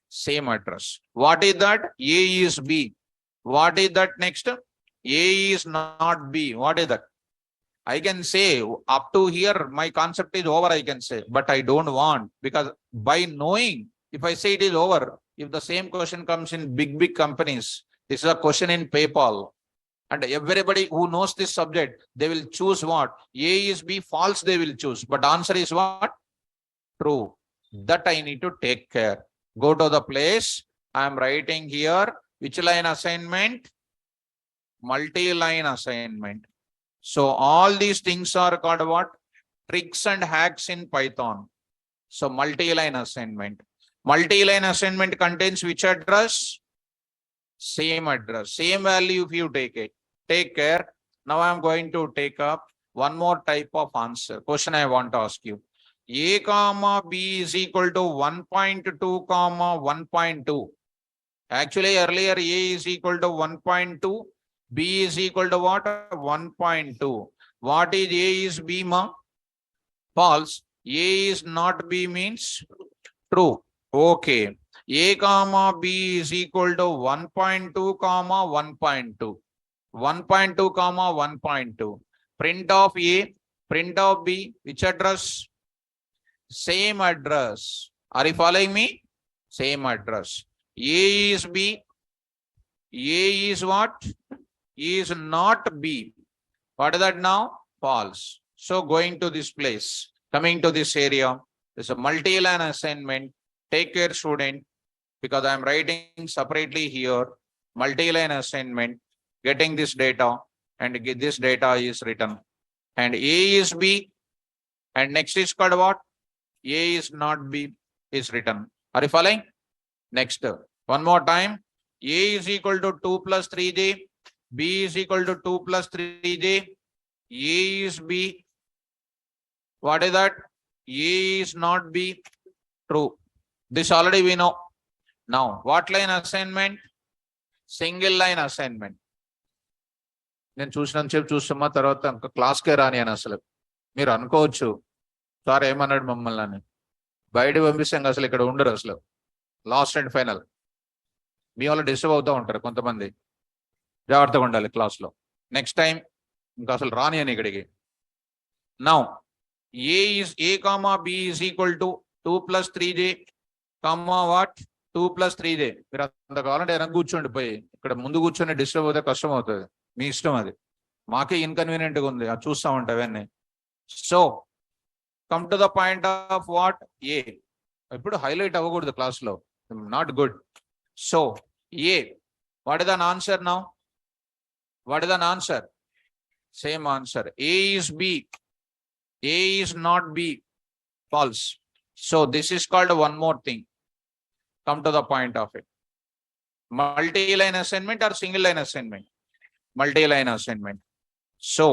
Same address. What is that? A is B. What is that next? A is not B. What is that? I can say up to here, my concept is over, I can say, but I don't want, because by knowing, if I say it is over, if the same question comes in big companies, this is a question in PayPal, and everybody who knows this subject, they will choose what? A is B, false they will choose, but answer is what? True. That I need to take care. Go to the place. I am writing here. Which line assignment? Multi-line assignment. So all these things are called what? Tricks and hacks in Python. So multi-line assignment. Multi-line assignment contains which address? Same address. Same value if you take it. Take care. Now I am going to take up one more type of answer. Question I want to ask you. A comma B is equal to 1.2 comma 1.2. Actually, earlier A is equal to 1.2. B is equal to what? 1.2. What is A is B, ma? False. A is not B means true. Okay. A comma B is equal to 1.2 comma 1.2. 1.2 comma 1.2. Print of A, print of B, which address? Same address. Are you following me? Same address. A is B. A is what? A is not B. What is that now? False. So going to this place, coming to this area, there's a multi-line assignment. Take care, student, because I am writing separately here, multi-line assignment, getting this data, and this data is written. And A is B, and next is called what? A is not B is written. Are you following? Next, one more time. A is equal to 2 plus 3j, B is equal to 2 plus 3j, A is B. What is that? A is not B. True. This already we know. Now, what line assignment? Single line assignment. నేను చూసినంత సేపు చూస్తున్నా తర్వాత ఇంకా క్లాస్కే రాని అని అసలు మీరు అనుకోవచ్చు సార్ ఏమన్నాడు మమ్మల్ని అని. బయట పంపిస్తే అసలు ఇక్కడ ఉండరు అసలు. Last and final. మీ వాళ్ళు డిస్టర్బ్ అవుతూ ఉంటారు కొంతమంది. జాగ్రత్తగా ఉండాలి క్లాస్లో. నెక్స్ట్ టైం ఇంకా అసలు రాని అని ఇక్కడికి. Now A comma B is equal to 2 plus 3j comma what? 2 plus 3j. మీరు అంత కావాలంటే వెనక కూర్చోండి పోయి. ఇక్కడ ముందు కూర్చొని డిస్టర్బ్ అవుతే కష్టం అవుతుంది. మీ ఇష్టం అది. మాకే ఇన్కన్వీనియంట్గా ఉంది అది చూస్తూ ఉంటా అవన్నీ. So come to the point of what? A. ఇప్పుడు హైలైట్ అవ్వకూడదు క్లాస్లో. Not good. So A. What is an answer now? What is an answer? Same answer. A is B. A is not B. False. So this is called one more thing. Come to the point of it. Multi-line assignment or single line assignment? Multi-line assignment. So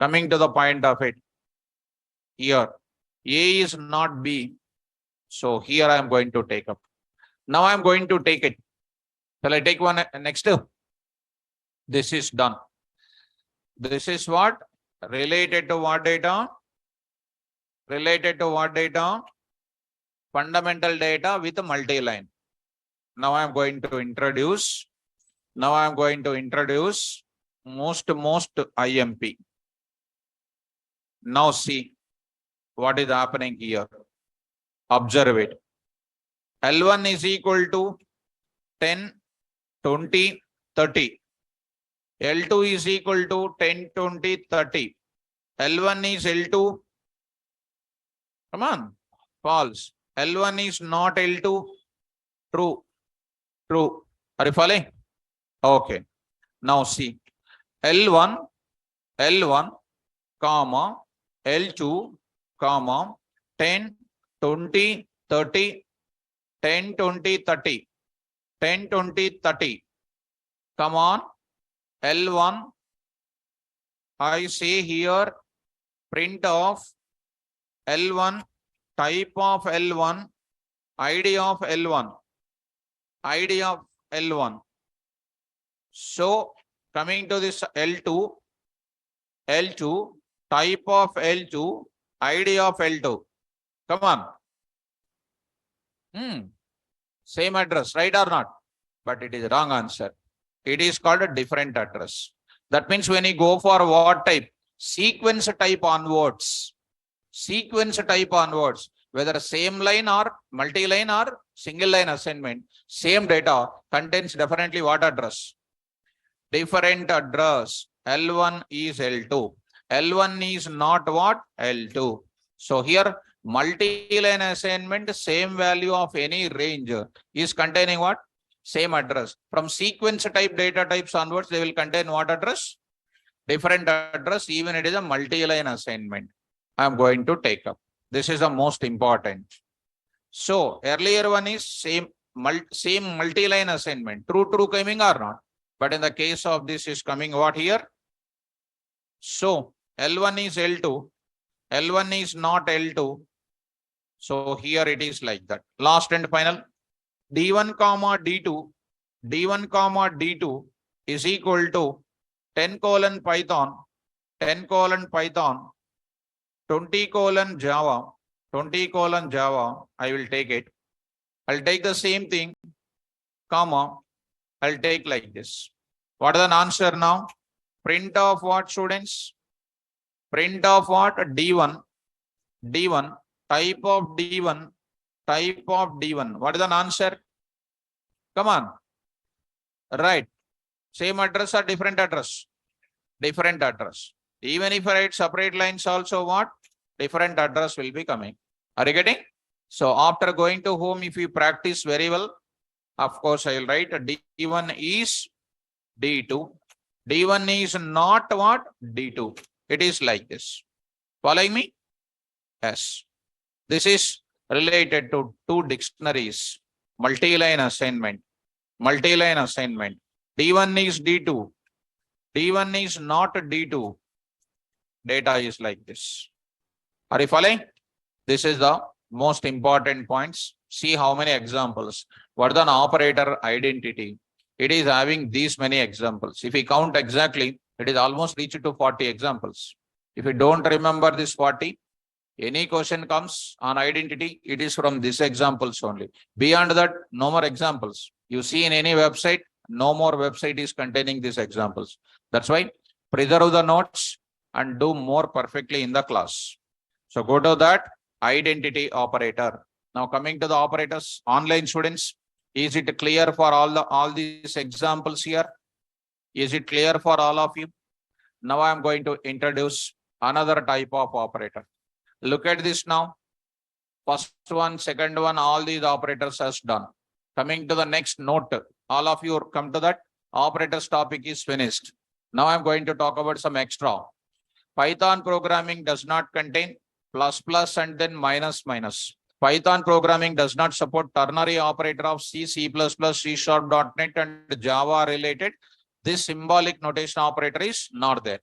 coming to the point of it, here A is not B. So here I am going to take up. Now I am going to take it. Shall I take one next? This is done. This is what? Related to what data? Related to what data? Fundamental data with a multi-line. Now I am going to introduce. Now I am going to introduce most IMP. Now see what is happening here. Observe it. L1 is equal to 10, 20, 30. L2 is equal to 10, 20, 30. L1 is L2. Come on. False. L1 is not L2. True. True. Are you following? Okay. Now see. L1, comma, L2, comma, 10, 20, 30, 10, 20, 30, 10, 20, 30. Come on. L1, I say here, print of L1, type of L1, ID of L1, ID of L1. So coming to this L2, type of L2, ID of L2. Come on. Same address, right or not? But it is wrong answer. It is called a different address. That means when you go for what type? Sequence type onwards. Sequence type onwards. Whether same line or multi-line or single line assignment, same data contains definitely what address? Different address. L1 is L2. L1 is not what? L2. So here multi-line assignment, same value of any range is containing what? Same address. From sequence type data types onwards, they will contain what address? Different address, even it is a multi-line assignment. I am going to take up. This is the most important. So earlier one is same multi-line assignment. True coming or not? But in the case of this is coming what here? So L1 is L2. L1 is not L2. So here it is like that. Last and final. D1 comma D2. D1 comma D2 is equal to 10 colon Python. 10 colon Python. 20 colon Java. 20 colon Java. I will take it. I'll take the same thing, comma. I'll take like this. What is the answer now? Print of what, students? Print of what? D1. D1. Type of D1. Type of D1. What is the answer? Come on. Right. Same address or different address? Different address. Even if I write separate lines also what? Different address will be coming. Are you getting? So after going to home, if you practice very well, of course, I will write D1 is D2. D1 is not what? D2. It is like this. Following me? Yes. This is related to two dictionaries. Multi-line assignment. Multi-line assignment. D1 is D2. D1 is not D2. Data is like this. Are you following? This is the most important points. See how many examples. What is an operator identity? It is having these many examples. If we count exactly, it is almost reached to 40 examples. If you don't remember this 40, any question comes on identity, it is from these examples only. Beyond that, no more examples. You see in any website, no more website is containing these examples. That's why preserve the notes and do more perfectly in the class. So go to that identity operator. Now coming to the operators, online students, is it clear for all these examples here? Is it clear for all of you? Now I am going to introduce another type of operator. Look at this now. First one, second one, all these operators has done. Coming to the next note, all of you come to that. Operators topic is finished. Now I'm going to talk about some extra. Python programming does not contain plus plus and then minus minus. Python programming does not support ternary operator of C, C++, C#, .NET and Java related. This symbolic notation operator is not there.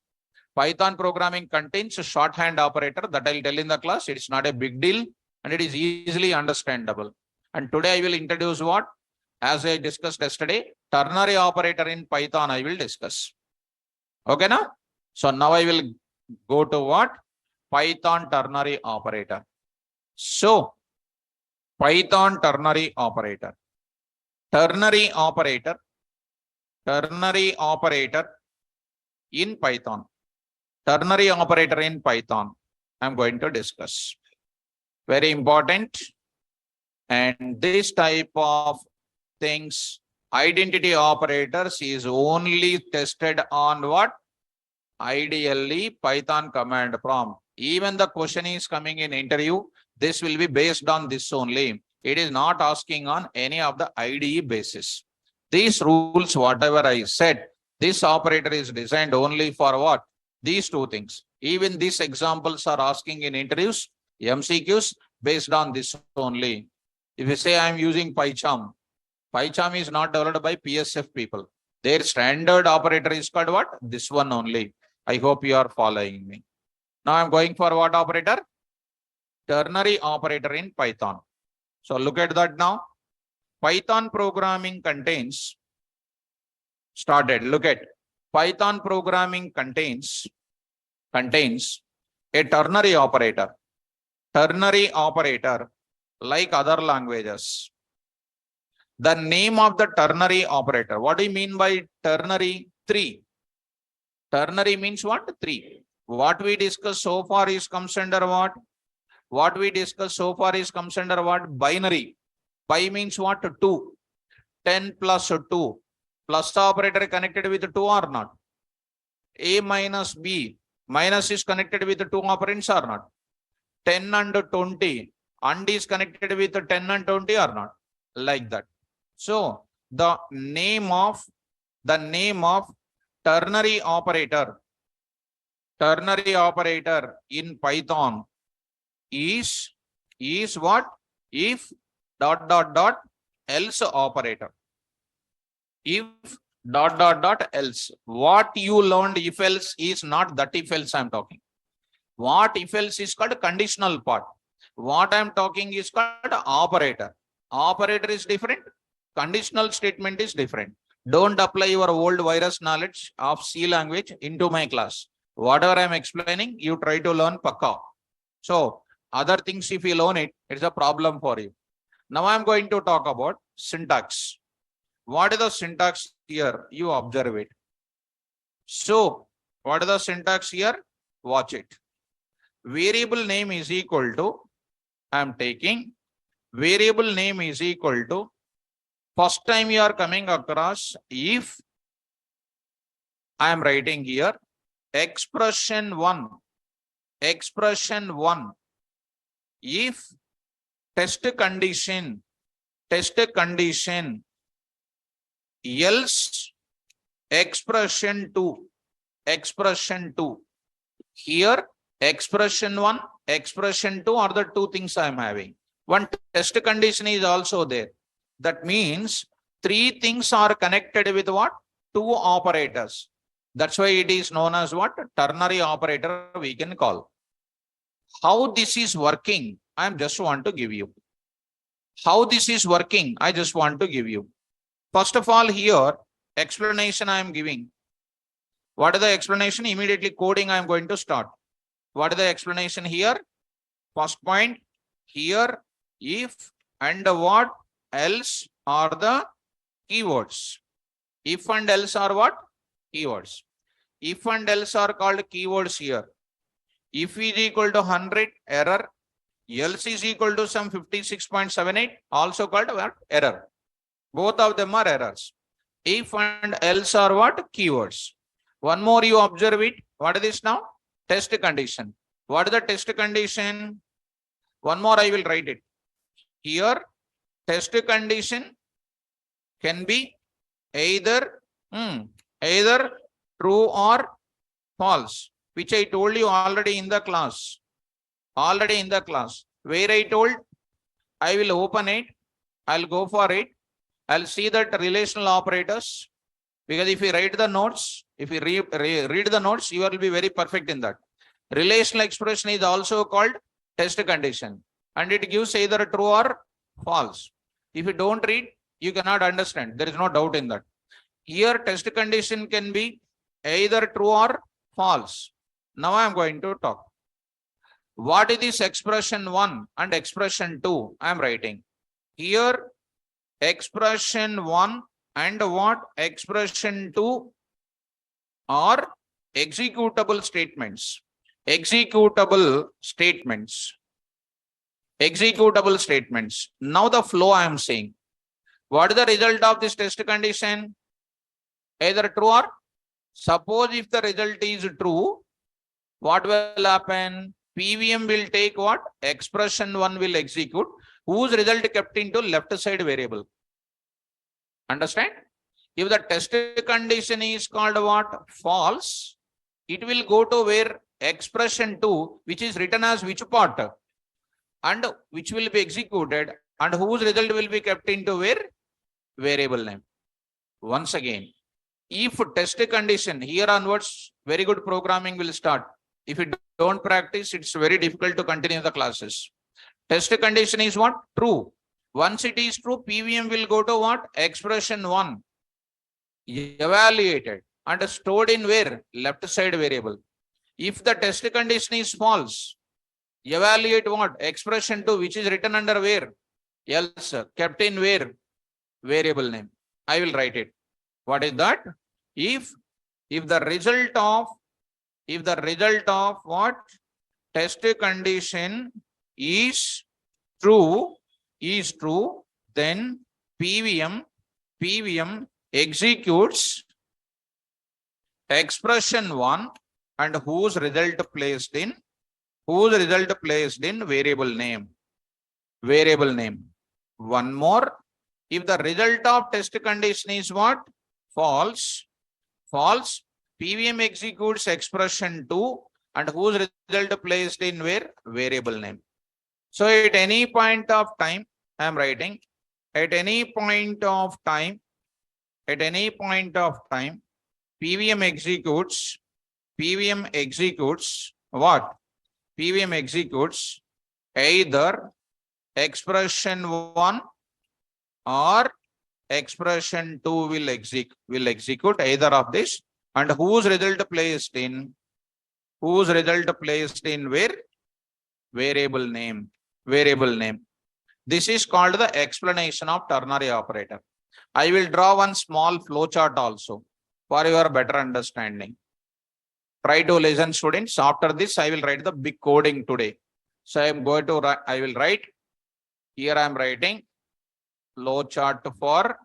Python programming contains a shorthand operator that I'll tell in the class. It's not a big deal and it is easily understandable. And today I will introduce what? As I discussed yesterday, ternary operator in Python I will discuss. Okay now? So now I will go to what? Python ternary operator. So Python ternary operator. Ternary operator in Python. Ternary operator in Python, I'm going to discuss. Very important. And this type of things, identity operators is only tested on what? Ideally, Python command prompt. Even the question is coming in interview, this will be based on this only. It is not asking on any of the IDE basis. These rules, whatever I said, this operator is designed only for what? These two things. Even these examples are asking in interviews, MCQs, based on this only. If you say I am using PyCharm, PyCharm is not developed by PSF people. Their standard operator is called what? This one only. I hope you are following me. Now I am going for what operator? Ternary operator in Python. So look at that now. Python programming contains, look at Python programming contains a ternary operator. Ternary operator like other languages. The name of the ternary operator. What do you mean by ternary? 3. Ternary means what? 3. What we discussed so far is comes under what? What we discussed so far is comes under what? Binary. Pi means what? 2. 10 plus 2. Plus operator connected with 2 or not? A minus B. Minus is connected with 2 operands or not? 10 and 20. And is connected with 10 and 20 or not? Like that. So the name of ternary operator in Python is what? If ... else operator. If ... else. What you learned if else is not that if else I'm talking. What if else is called conditional part. What I'm talking is called operator. Operator is different. Conditional statement is different. Don't apply your old virus knowledge of C language into my class. Whatever I'm explaining, you try to learn pakka. So other things, if you learn it, it's a problem for you. Now I'm going to talk about syntax. What is the syntax here? You observe it. So what is the syntax here? Watch it. Variable name is equal to, I'm taking variable name is equal to, first time you are coming across, if I am writing here expression one, if test condition, else expression two, here expression one, expression two are the two things I am having. One test condition is also there. That means three things are connected with what? Two operators. That's why it is known as what? Ternary operator we can call. How this is working, I just want to give you. How this is working, I just want to give you. First of all, here explanation I am giving. What is the explanation? Immediately coding I am going to start. What is the explanation here? First point, here if and what else are the keywords. If and else are what? Keywords. If and else are called keywords here. If is equal to 100, error. Else is equal to some 56.78, also called what? Error. Both of them are errors. If and else are what? Keywords. One more you observe it. What is this now? Test condition. What is the test condition? One more I will write it. Here, test condition can be either true or false, which I told you already in the class. Where I told I will open it, I'll go for it, I'll see that relational operators, because if you write the notes, if you read the notes, you will be very perfect in that. Relational expression is also called test condition, and it gives either true or false. If you don't read, you cannot understand. There is no doubt in that. Here, test condition can be either true or false. Now I am going to talk. What is this expression 1 and expression 2? I am writing. Here, expression 1 and what? Expression 2 are executable statements. Executable statements. Now the flow I am saying. What is the result of this test condition? Either true or? Suppose if the result is true, what will happen? PVM will take what? Expression 1 will execute, whose result kept into left side variable. Understand? If the test condition is called what? False, it will go to where? Expression 2, which is written as which part? And which will be executed, and whose result will be kept into where? Variable name. Once again, if test condition, here onwards, very good programming will start. If you don't practice, it's very difficult to continue the classes. Test condition is what? True. Once it is true, PVM will go to what? Expression 1. Evaluated and stored in where? Left side variable. If the test condition is false, evaluate what? Expression 2, which is written under where? Else, kept in where? Variable name. I will write it. What is that? If the result of what? Test condition is true, then PVM executes expression 1 and whose result placed in variable name. One more. If the result of test condition is what? False, PVM executes expression 2 and whose result placed in where? Variable name. So at any point of time, I am writing, at any point of time, PVM executes what? PVM executes either expression 1 or expression 2 will execute either of this, and whose result placed in where? Variable name. This is called the explanation of ternary operator. I will draw one small flow chart also for your better understanding. Try to listen, students. After this, I will write the big coding today. So I am going to write, I will write, here I am writing flow chart for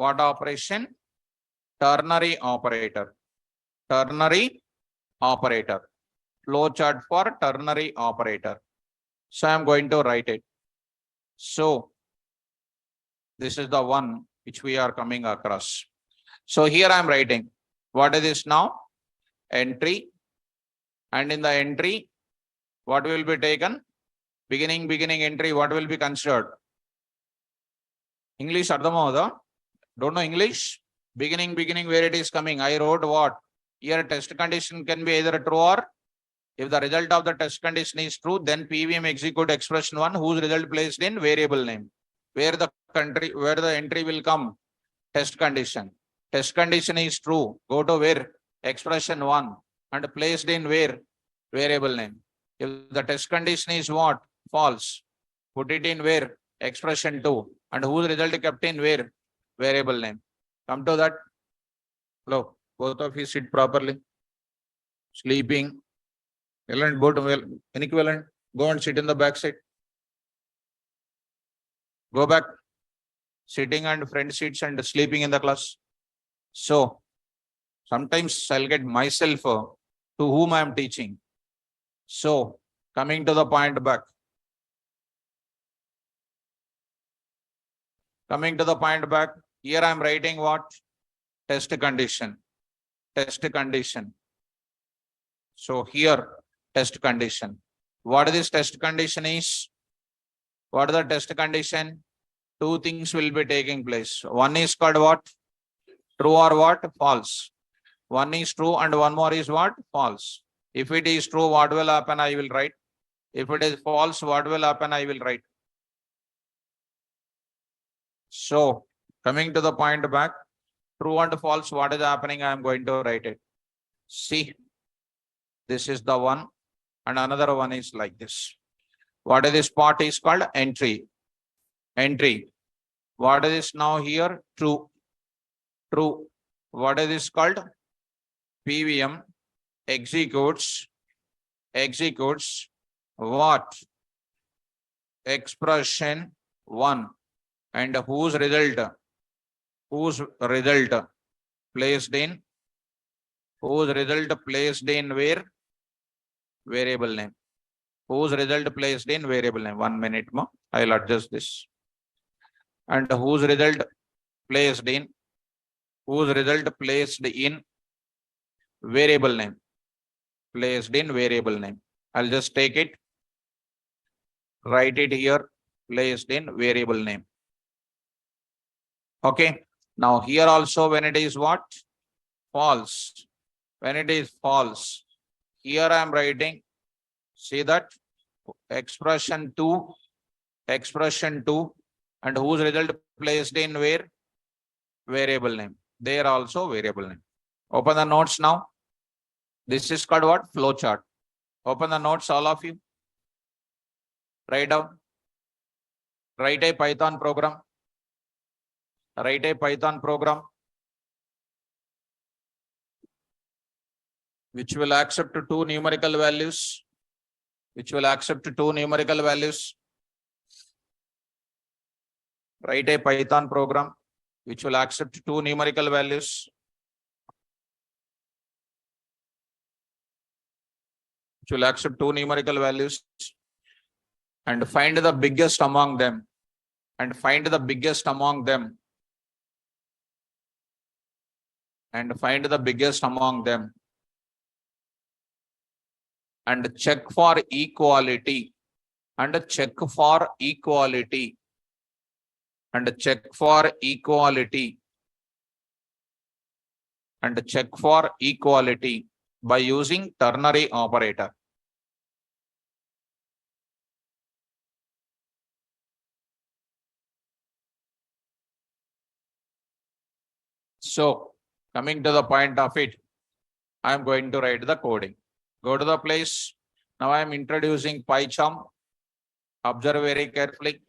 What operation? Ternary operator. Ternary operator. Flow chart for ternary operator. So I am going to write it. So this is the one which we are coming across. So here I am writing. What is this now? Entry. And in the entry, what will be taken? Beginning entry, what will be considered? English Ardhamavada? Don't know English? Beginning where it is coming. I wrote what? Here test condition can be either true or if the result of the test condition is true, then PVM execute expression 1 whose result placed in variable name. Where the entry will come? Test condition. Test condition is true. Go to where? Expression 1 and placed in where? Variable name. If the test condition is what? False. Put it in where? Expression 2 and whose result kept in where? Variable name. Come to that. Hello. Both of you sit properly. Sleeping. Inequivalent. Go and sit in the back seat. Go back. Sitting and front seats and sleeping in the class. So, sometimes I'll get myself to whom I am teaching. So, coming to the point back. Coming to the point back. Here I am writing what? Test condition. Test condition. So, here test condition. What this test condition is? What is the test condition? Two things will be taking place. One is called what? True or what? False. One is true and one more is what? False. If it is true, what will happen? I will write. If it is false, what will happen? I will write. So, coming to the point back, true and false, what is happening? I am going to write it. See, this is the one and another one is like this. What is this part is called? Entry. Entry. What is this now here? True. True. What is this called? PVM executes what? Expression 1 and whose result placed in where? Variable name. Whose result placed in variable name. 1 minute more. I'll adjust this. And whose result placed in variable name. Placed in variable name. I'll just take it. Write it here. Placed in variable name. Okay. Now here also when it is what? False. When it is false. Here I am writing. See that? Expression 2 and whose result placed in where? Variable name. There also variable name. Open the notes now. This is called what? Flow chart. Open the notes, all of you. Write down. Write a Python program. Write a Python program which will accept two numerical values. Write a Python program which will accept two numerical values. And find the biggest among them. And check for equality. By using ternary operator. So, coming to the point of it, I am going to write the coding. Go to the place. Now I am introducing PyCharm. Observe very carefully.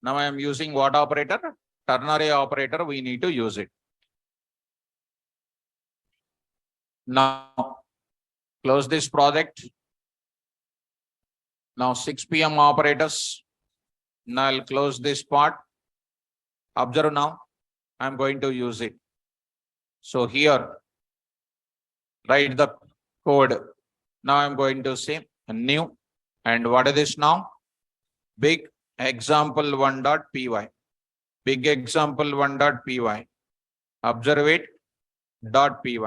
Now I am using what operator? Ternary operator. We need to use it. Now, close this project. Now 6 p.m. operators. Now I'll close this part. Observe now. I'm going to use it. So here, write the code. Now I'm going to say new. And what is this now? Big example1.py. Big example1.py. Observe it. .py.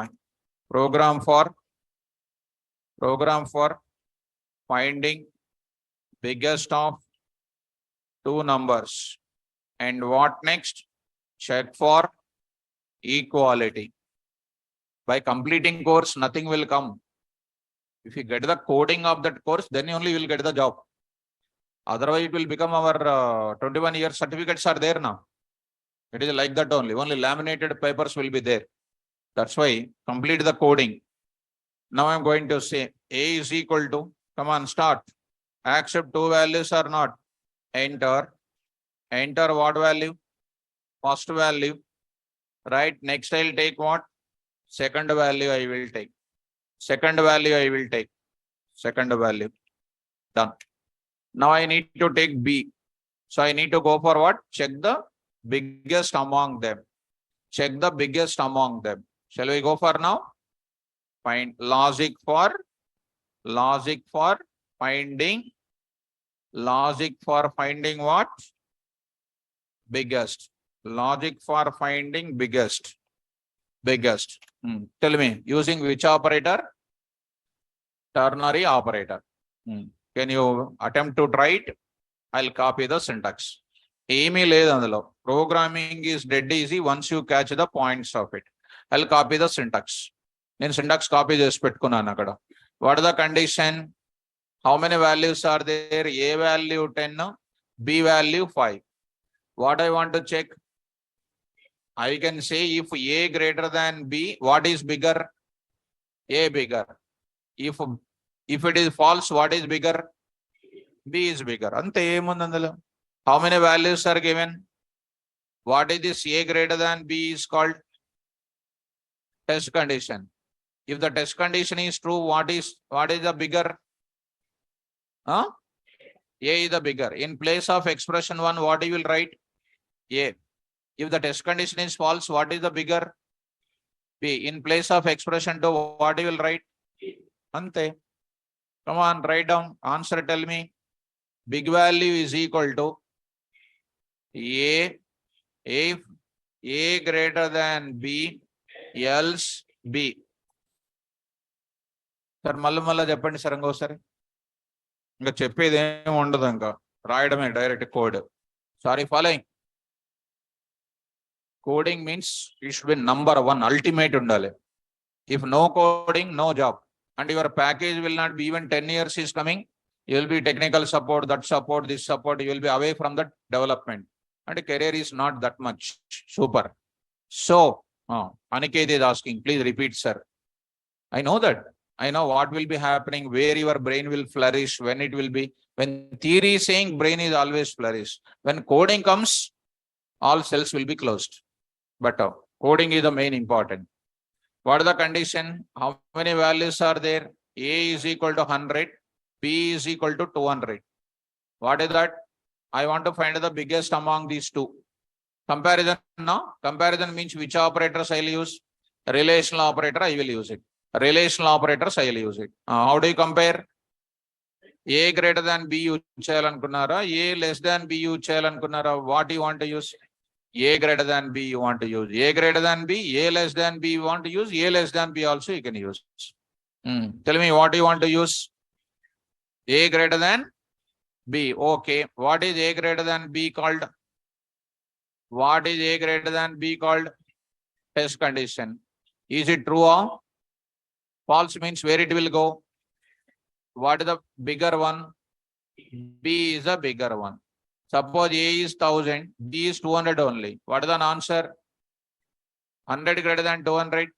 Program for finding biggest of two numbers. And what next? Check for equality. By completing course, nothing will come. If you get the coding of that course, then only you will get the job. Otherwise, it will become our 21-year certificates are there now. It is like that only. Only laminated papers will be there. That's why complete the coding. Now I'm going to say A is equal to, come on, start. Accept two values or not. Enter. Enter what value? First value. Right. Next I'll take what? Second value I will take. Second value I will take. Second value. Done. Now I need to take B. So I need to go for what? Check the biggest among them. Check the biggest among them. Shall we go for now? Find logic for finding what? Biggest. Logic for finding biggest. Tell me, using which operator? Ternary operator. Can you attempt to try it? I'll copy the syntax. Amy ledandalo. Programming is dead easy once you catch the points of it. I'll copy the syntax. Then syntax copy just pettukunnanu akkada. What is the condition? How many values are there? A value 10, B value 5. What I want to check? I can say if A greater than B, what is bigger? A bigger. If it is false, what is bigger? B is bigger. How many values are given? What is this A greater than B is called? Test condition. If the test condition is true, what is the bigger? A is the bigger. In place of expression 1, what you will write? A. If the test condition is false, what is the bigger? B. In place of expression 2, what you will write? Ante. Come on, write down. Answer, tell me. Big value is equal to A if A greater than B, else B. Sir, malla cheppandi sir ingosari. Inga cheppedi em undadu inka. Rayadame direct code. Sorry, following. Coding means it should be number one, ultimate undale. If no coding, no job. And your package will not be even 10 years is coming. You will be technical support, that support, this support. You will be away from the development. And career is not that much. Super. So, Aniket is asking, please repeat, sir. I know that. I know what will be happening, where your brain will flourish, when it will be. When theory is saying brain is always flourish. When coding comes, all cells will be closed. But coding is the main important. What is the condition? How many values are there? A is equal to 100. B is equal to 200. What is that? I want to find the biggest among these two. Comparison now. Comparison means which operators I will use? Relational operator I will use it. Relational operators I will use it. How do you compare? A greater than B use cheyalanunnaara, A less than B use cheyalanunnaara. What do you want to use? A greater than B you want to use. A greater than B, A less than B you want to use. A less than B also you can use. Tell me what you want to use. A greater than B. Okay. What is A greater than B called? What is A greater than B called? Test condition. Is it true or false? Means where it will go? What is the bigger one? B is the bigger one. Suppose A is 1000, B is 200 only. What is the answer? 100 greater than 200?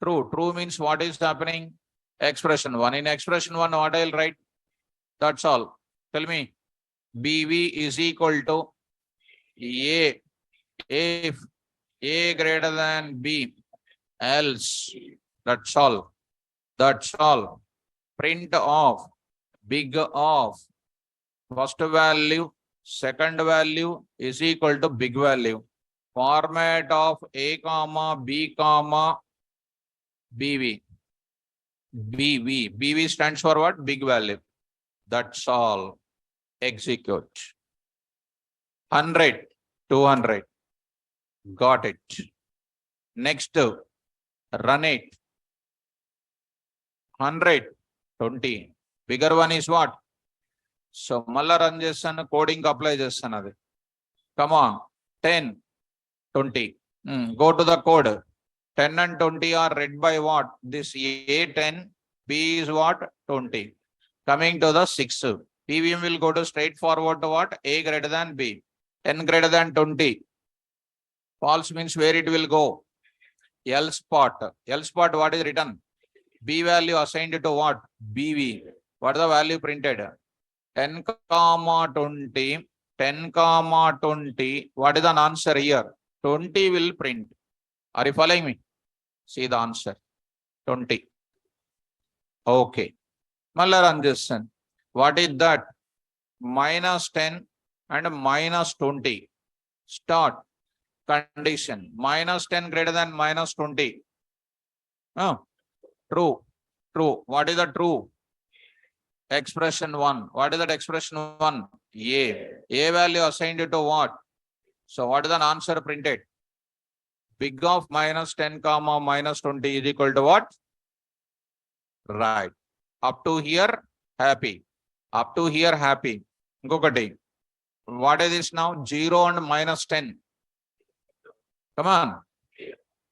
True. True means what is happening? Expression 1. In expression 1, what I will write? That's all. Tell me. BV is equal to A. If A greater than B, else. That's all. That's all. Print of big of first value, second value is equal to big value. format of A comma B comma BV. BV stands for what? Big value. That's all. Execute. 100, 200. Got it. Next, run it. 100, 20. Bigger one is what? So, malla run chestanu, coding apply chestanu adi. Come on. 10, 20. Go to the code. 10 and 20 are read by what? This A 10, B is what? 20. Coming to the 6. PVM will go to straightforward to what? A greater than B. 10 greater than 20. False means where it will go? L spot. L spot, what is written? B value assigned to what? BV. What is the value printed? 10 comma 20. 10 comma 20. What is the answer here? 20 will print. Are you following me? See the answer. 20. Okay. Malla run this one. What is that? Minus 10 and minus 20. Start. Condition. Minus 10 greater than minus 20. Oh, true. True. What is the true? Expression 1. What is that expression 1? A. A value assigned to what? So what is the answer printed? Big of minus 10 comma minus 20 is equal to what? Right. Up to here, happy. Up to here, happy. Gokati. What is this now? 0 and minus 10. Come on.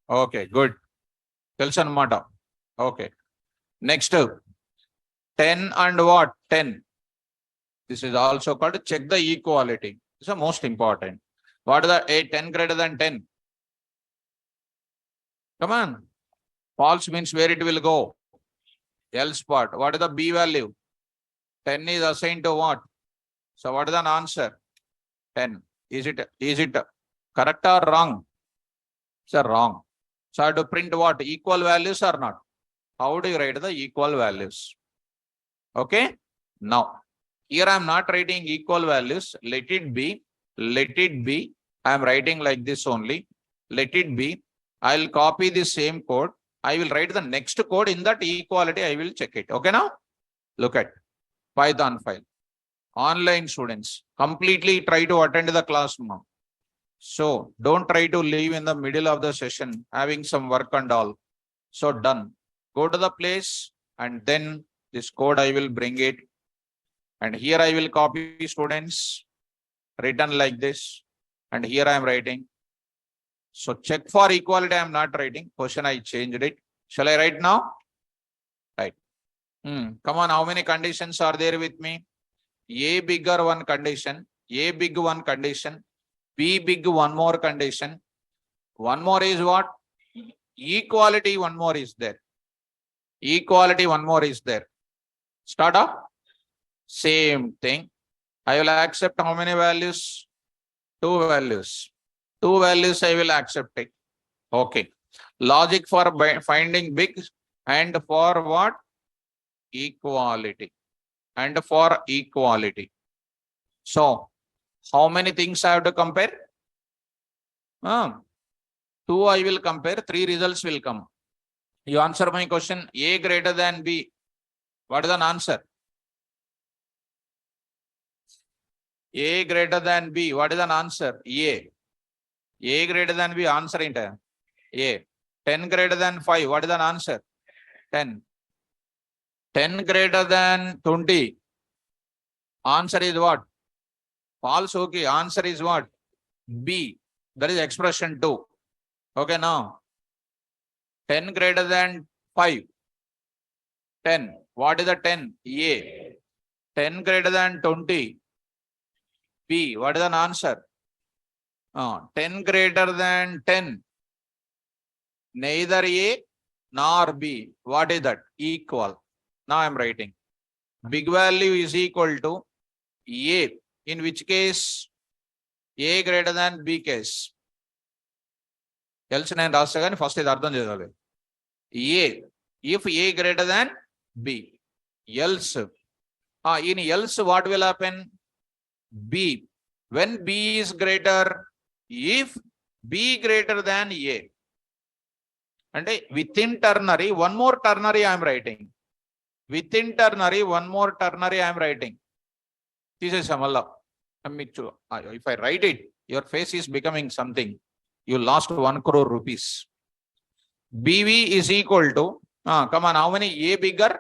Okay, good. Telson Mata. Okay. Next, 10 and what? 10. This is also called check the equality. This is the most important. What is the 10 greater than 10? Come on. False means where it will go? L spot. What is the B value? 10 is assigned to what? So what is the answer? 10. Is it correct or wrong? Sir, wrong. So I have to print what? Equal values or not? How do you write the equal values? Okay. Now, here I am not writing equal values. Let it be. Let it be. I am writing like this only. Let it be. I will copy the same code. I will write the next code. In that equality, I will check it. Okay now? Look at Python file. Online students, completely try to attend the class now. So don't try to leave in the middle of the session having some work and all. So done. Go to the place and then this code I will bring it. And here I will copy students written like this. And here I am writing. So check for equality I am not writing. Question I changed it. Shall I write now? Right. Come on, how many conditions are there with me? A bigger one condition. A big one condition. B big one more condition. One more is what? Equality one more is there. Equality one more is there. Start up. Same thing. I will accept how many values? 2 values. 2 values I will accept it. Okay. Logic for finding big and for what? Equality. And for equality. So, how many things I have to compare? 2 I will compare, 3 results will come. You answer my question, A greater than B. What is the answer? A greater than B. What is the answer? A. A greater than B. Answer into A. 10 greater than 5. What is the answer? 10. 10 greater than 20. Answer is what? False. Okay. Answer is what? B. That is expression 2. Okay, now 10 greater than 5. 10. What is the 10? A. 10 greater than 20. B. What is the answer? 10 greater than 10. Neither A nor B. What is that? Equal. Now I am writing. Big value is equal to A. In which case? A greater than B case. Else నేను రాస్తా కానీ first ఇది అర్థం చేయాలి. A. If A greater than B. Else. In else what will happen? B. When B is greater, if B greater than A. And within ternary, one more ternary I am writing. Within ternary, one more ternary I am writing. This is Samala. If I write it, your face is becoming something. You lost 1 crore rupees. BV is equal to, come on, how many? A bigger,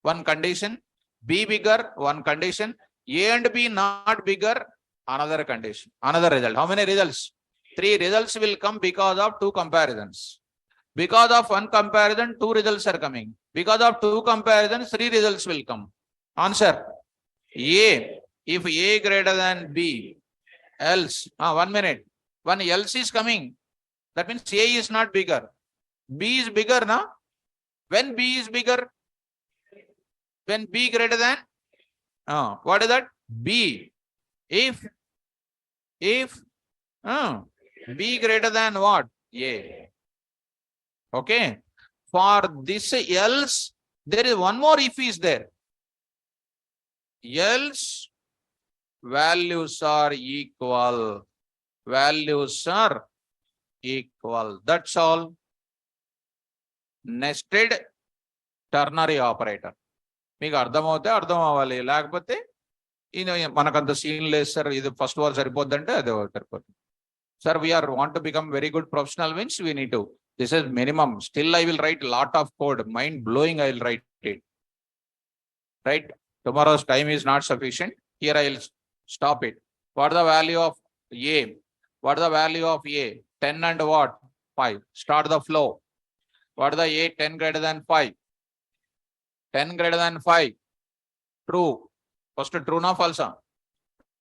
one condition. B bigger, one condition. A and B not bigger, another condition, another result. How many results? 3 results will come because of 2 comparisons. Because of 1 comparison, 2 results are coming. Because of 2 comparisons, 3 results will come. Answer A. If A greater than B, else, 1 minute. One else is coming. That means A is not bigger. B is bigger, na? When B is bigger? When B greater than? What is that? B. If B greater than what? A. Okay. For this else, there is one more if is there. Else values are equal. Values are equal. That's all. Nested ternary operator. మీకు అర్థమవుతే అర్థం అవ్వాలి, లేకపోతే మనకంత scene లేదు sir, ఇది first wall సరిపోద్దంటే అదే సరిపోతుంది. Sir, we are want to become very good professional means we need to. This is minimum. Still, I will write lot of code. Mind blowing, I will write it. Right? Tomorrow's time is not sufficient. Here I will stop it. What is the value of A? What is the value of A? 10 and what? 5. Start the flow. What is the A? 10 greater than 5. 10 greater than 5. True. First true na false?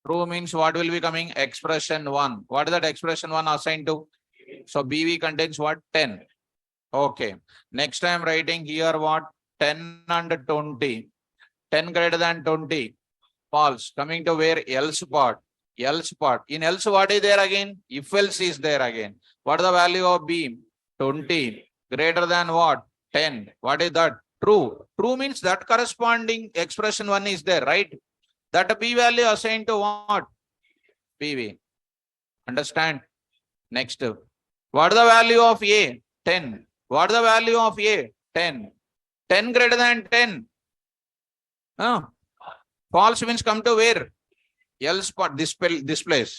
True means what will be coming? Expression 1. What is that expression 1 assigned to? So BV contains what? 10. Okay. Next I am writing here what? 10 and 20. 10 greater than 20. False. Coming to where? Else part. Else part. In else what is there again? If else is there again. What is the value of B? 20. Greater than what? 10. What is that? True. True means that corresponding expression 1 is there, right? That B value assigned to what? PV. Understand? Next. What is the value of A? 10. What is the value of A? 10. 10 greater than 10. False means come to where? Else part, this place.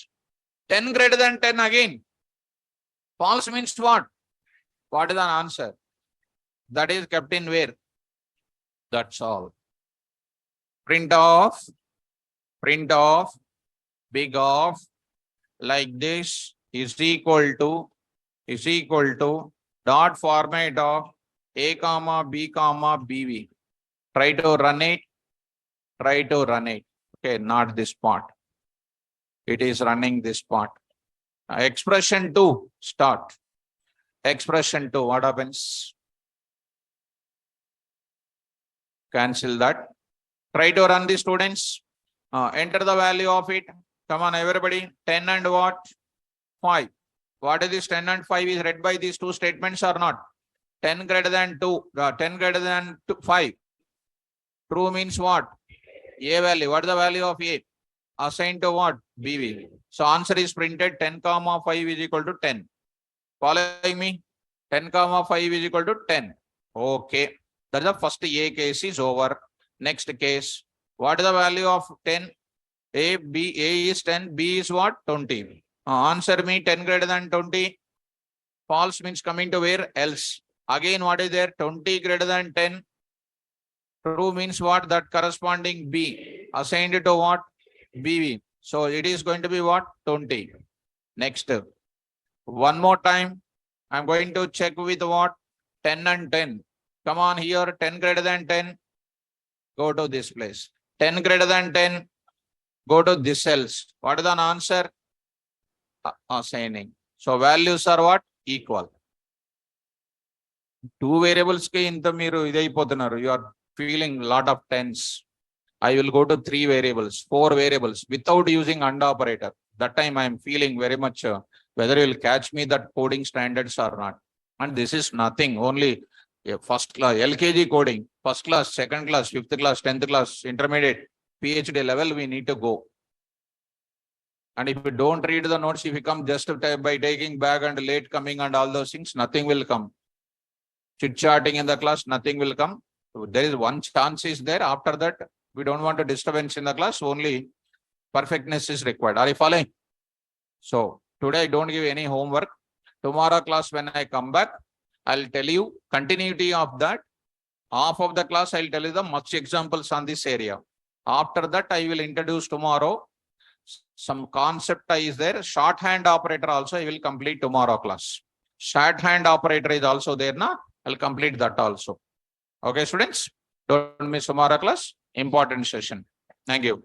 10 greater than 10 again. False means what? What is the answer? That is kept in where? That's all. Print off, big of, like this is equal to dot format of A comma B comma BV. Try to run it. Okay, not this part. It is running this part. Expression 2, start. Expression 2, what happens? Cancel that. Try to run the students. Enter the value of it. Come on, everybody. 10 and what? 5. What is this 10 and 5 is read by these 2 statements or not? 10 greater than 2, 10 greater than 5. True means what? A value. What is the value of A? Assigned to what? BV. So answer is printed 10 comma 5 is equal to 10. Following me? 10 comma 5 is equal to 10. Okay. That's the first A case is over. Next case. What is the value of 10? A is 10, B is what? 20. Answer me 10 greater than 20. False means coming to where? Else. Again, what is there? 20 greater than 10. True means what? That corresponding B. Assigned to what? BV. So it is going to be what? 20. Next. One more time. I'm going to check with what? 10 and 10. Come on here. 10 greater than 10. Go to this place. 10 greater than 10. Go to this cells. What is the answer? Assigning. So values are what? Equal. 2 variables ke inta meeru idaipotunnaru. You are feeling lot of tens. I will go to 3 variables, 4 variables without using AND operator. That time I am feeling very much whether you will catch me that coding standards or not. And this is nothing, only first class, LKG coding, first class, second class, 5th class, 10th class, intermediate, PhD level we need to go. And if you don't read the notes, if you come just by taking back and late coming and all those things, nothing will come. Chit chatting in the class, nothing will come. So there is one chance is there. After that, we don't want a disturbance in the class. Only perfectness is required. Are you following? So today I don't give any homework. Tomorrow class, when I come back, I'll tell you continuity of that. Half of the class, I'll tell you the much examples on this area. After that, I will introduce tomorrow some concept is there. Shorthand operator also I will complete tomorrow class. Shorthand operator is also there now. I'll complete that also. Okay, students, don't miss tomorrow class. Important session. Thank you.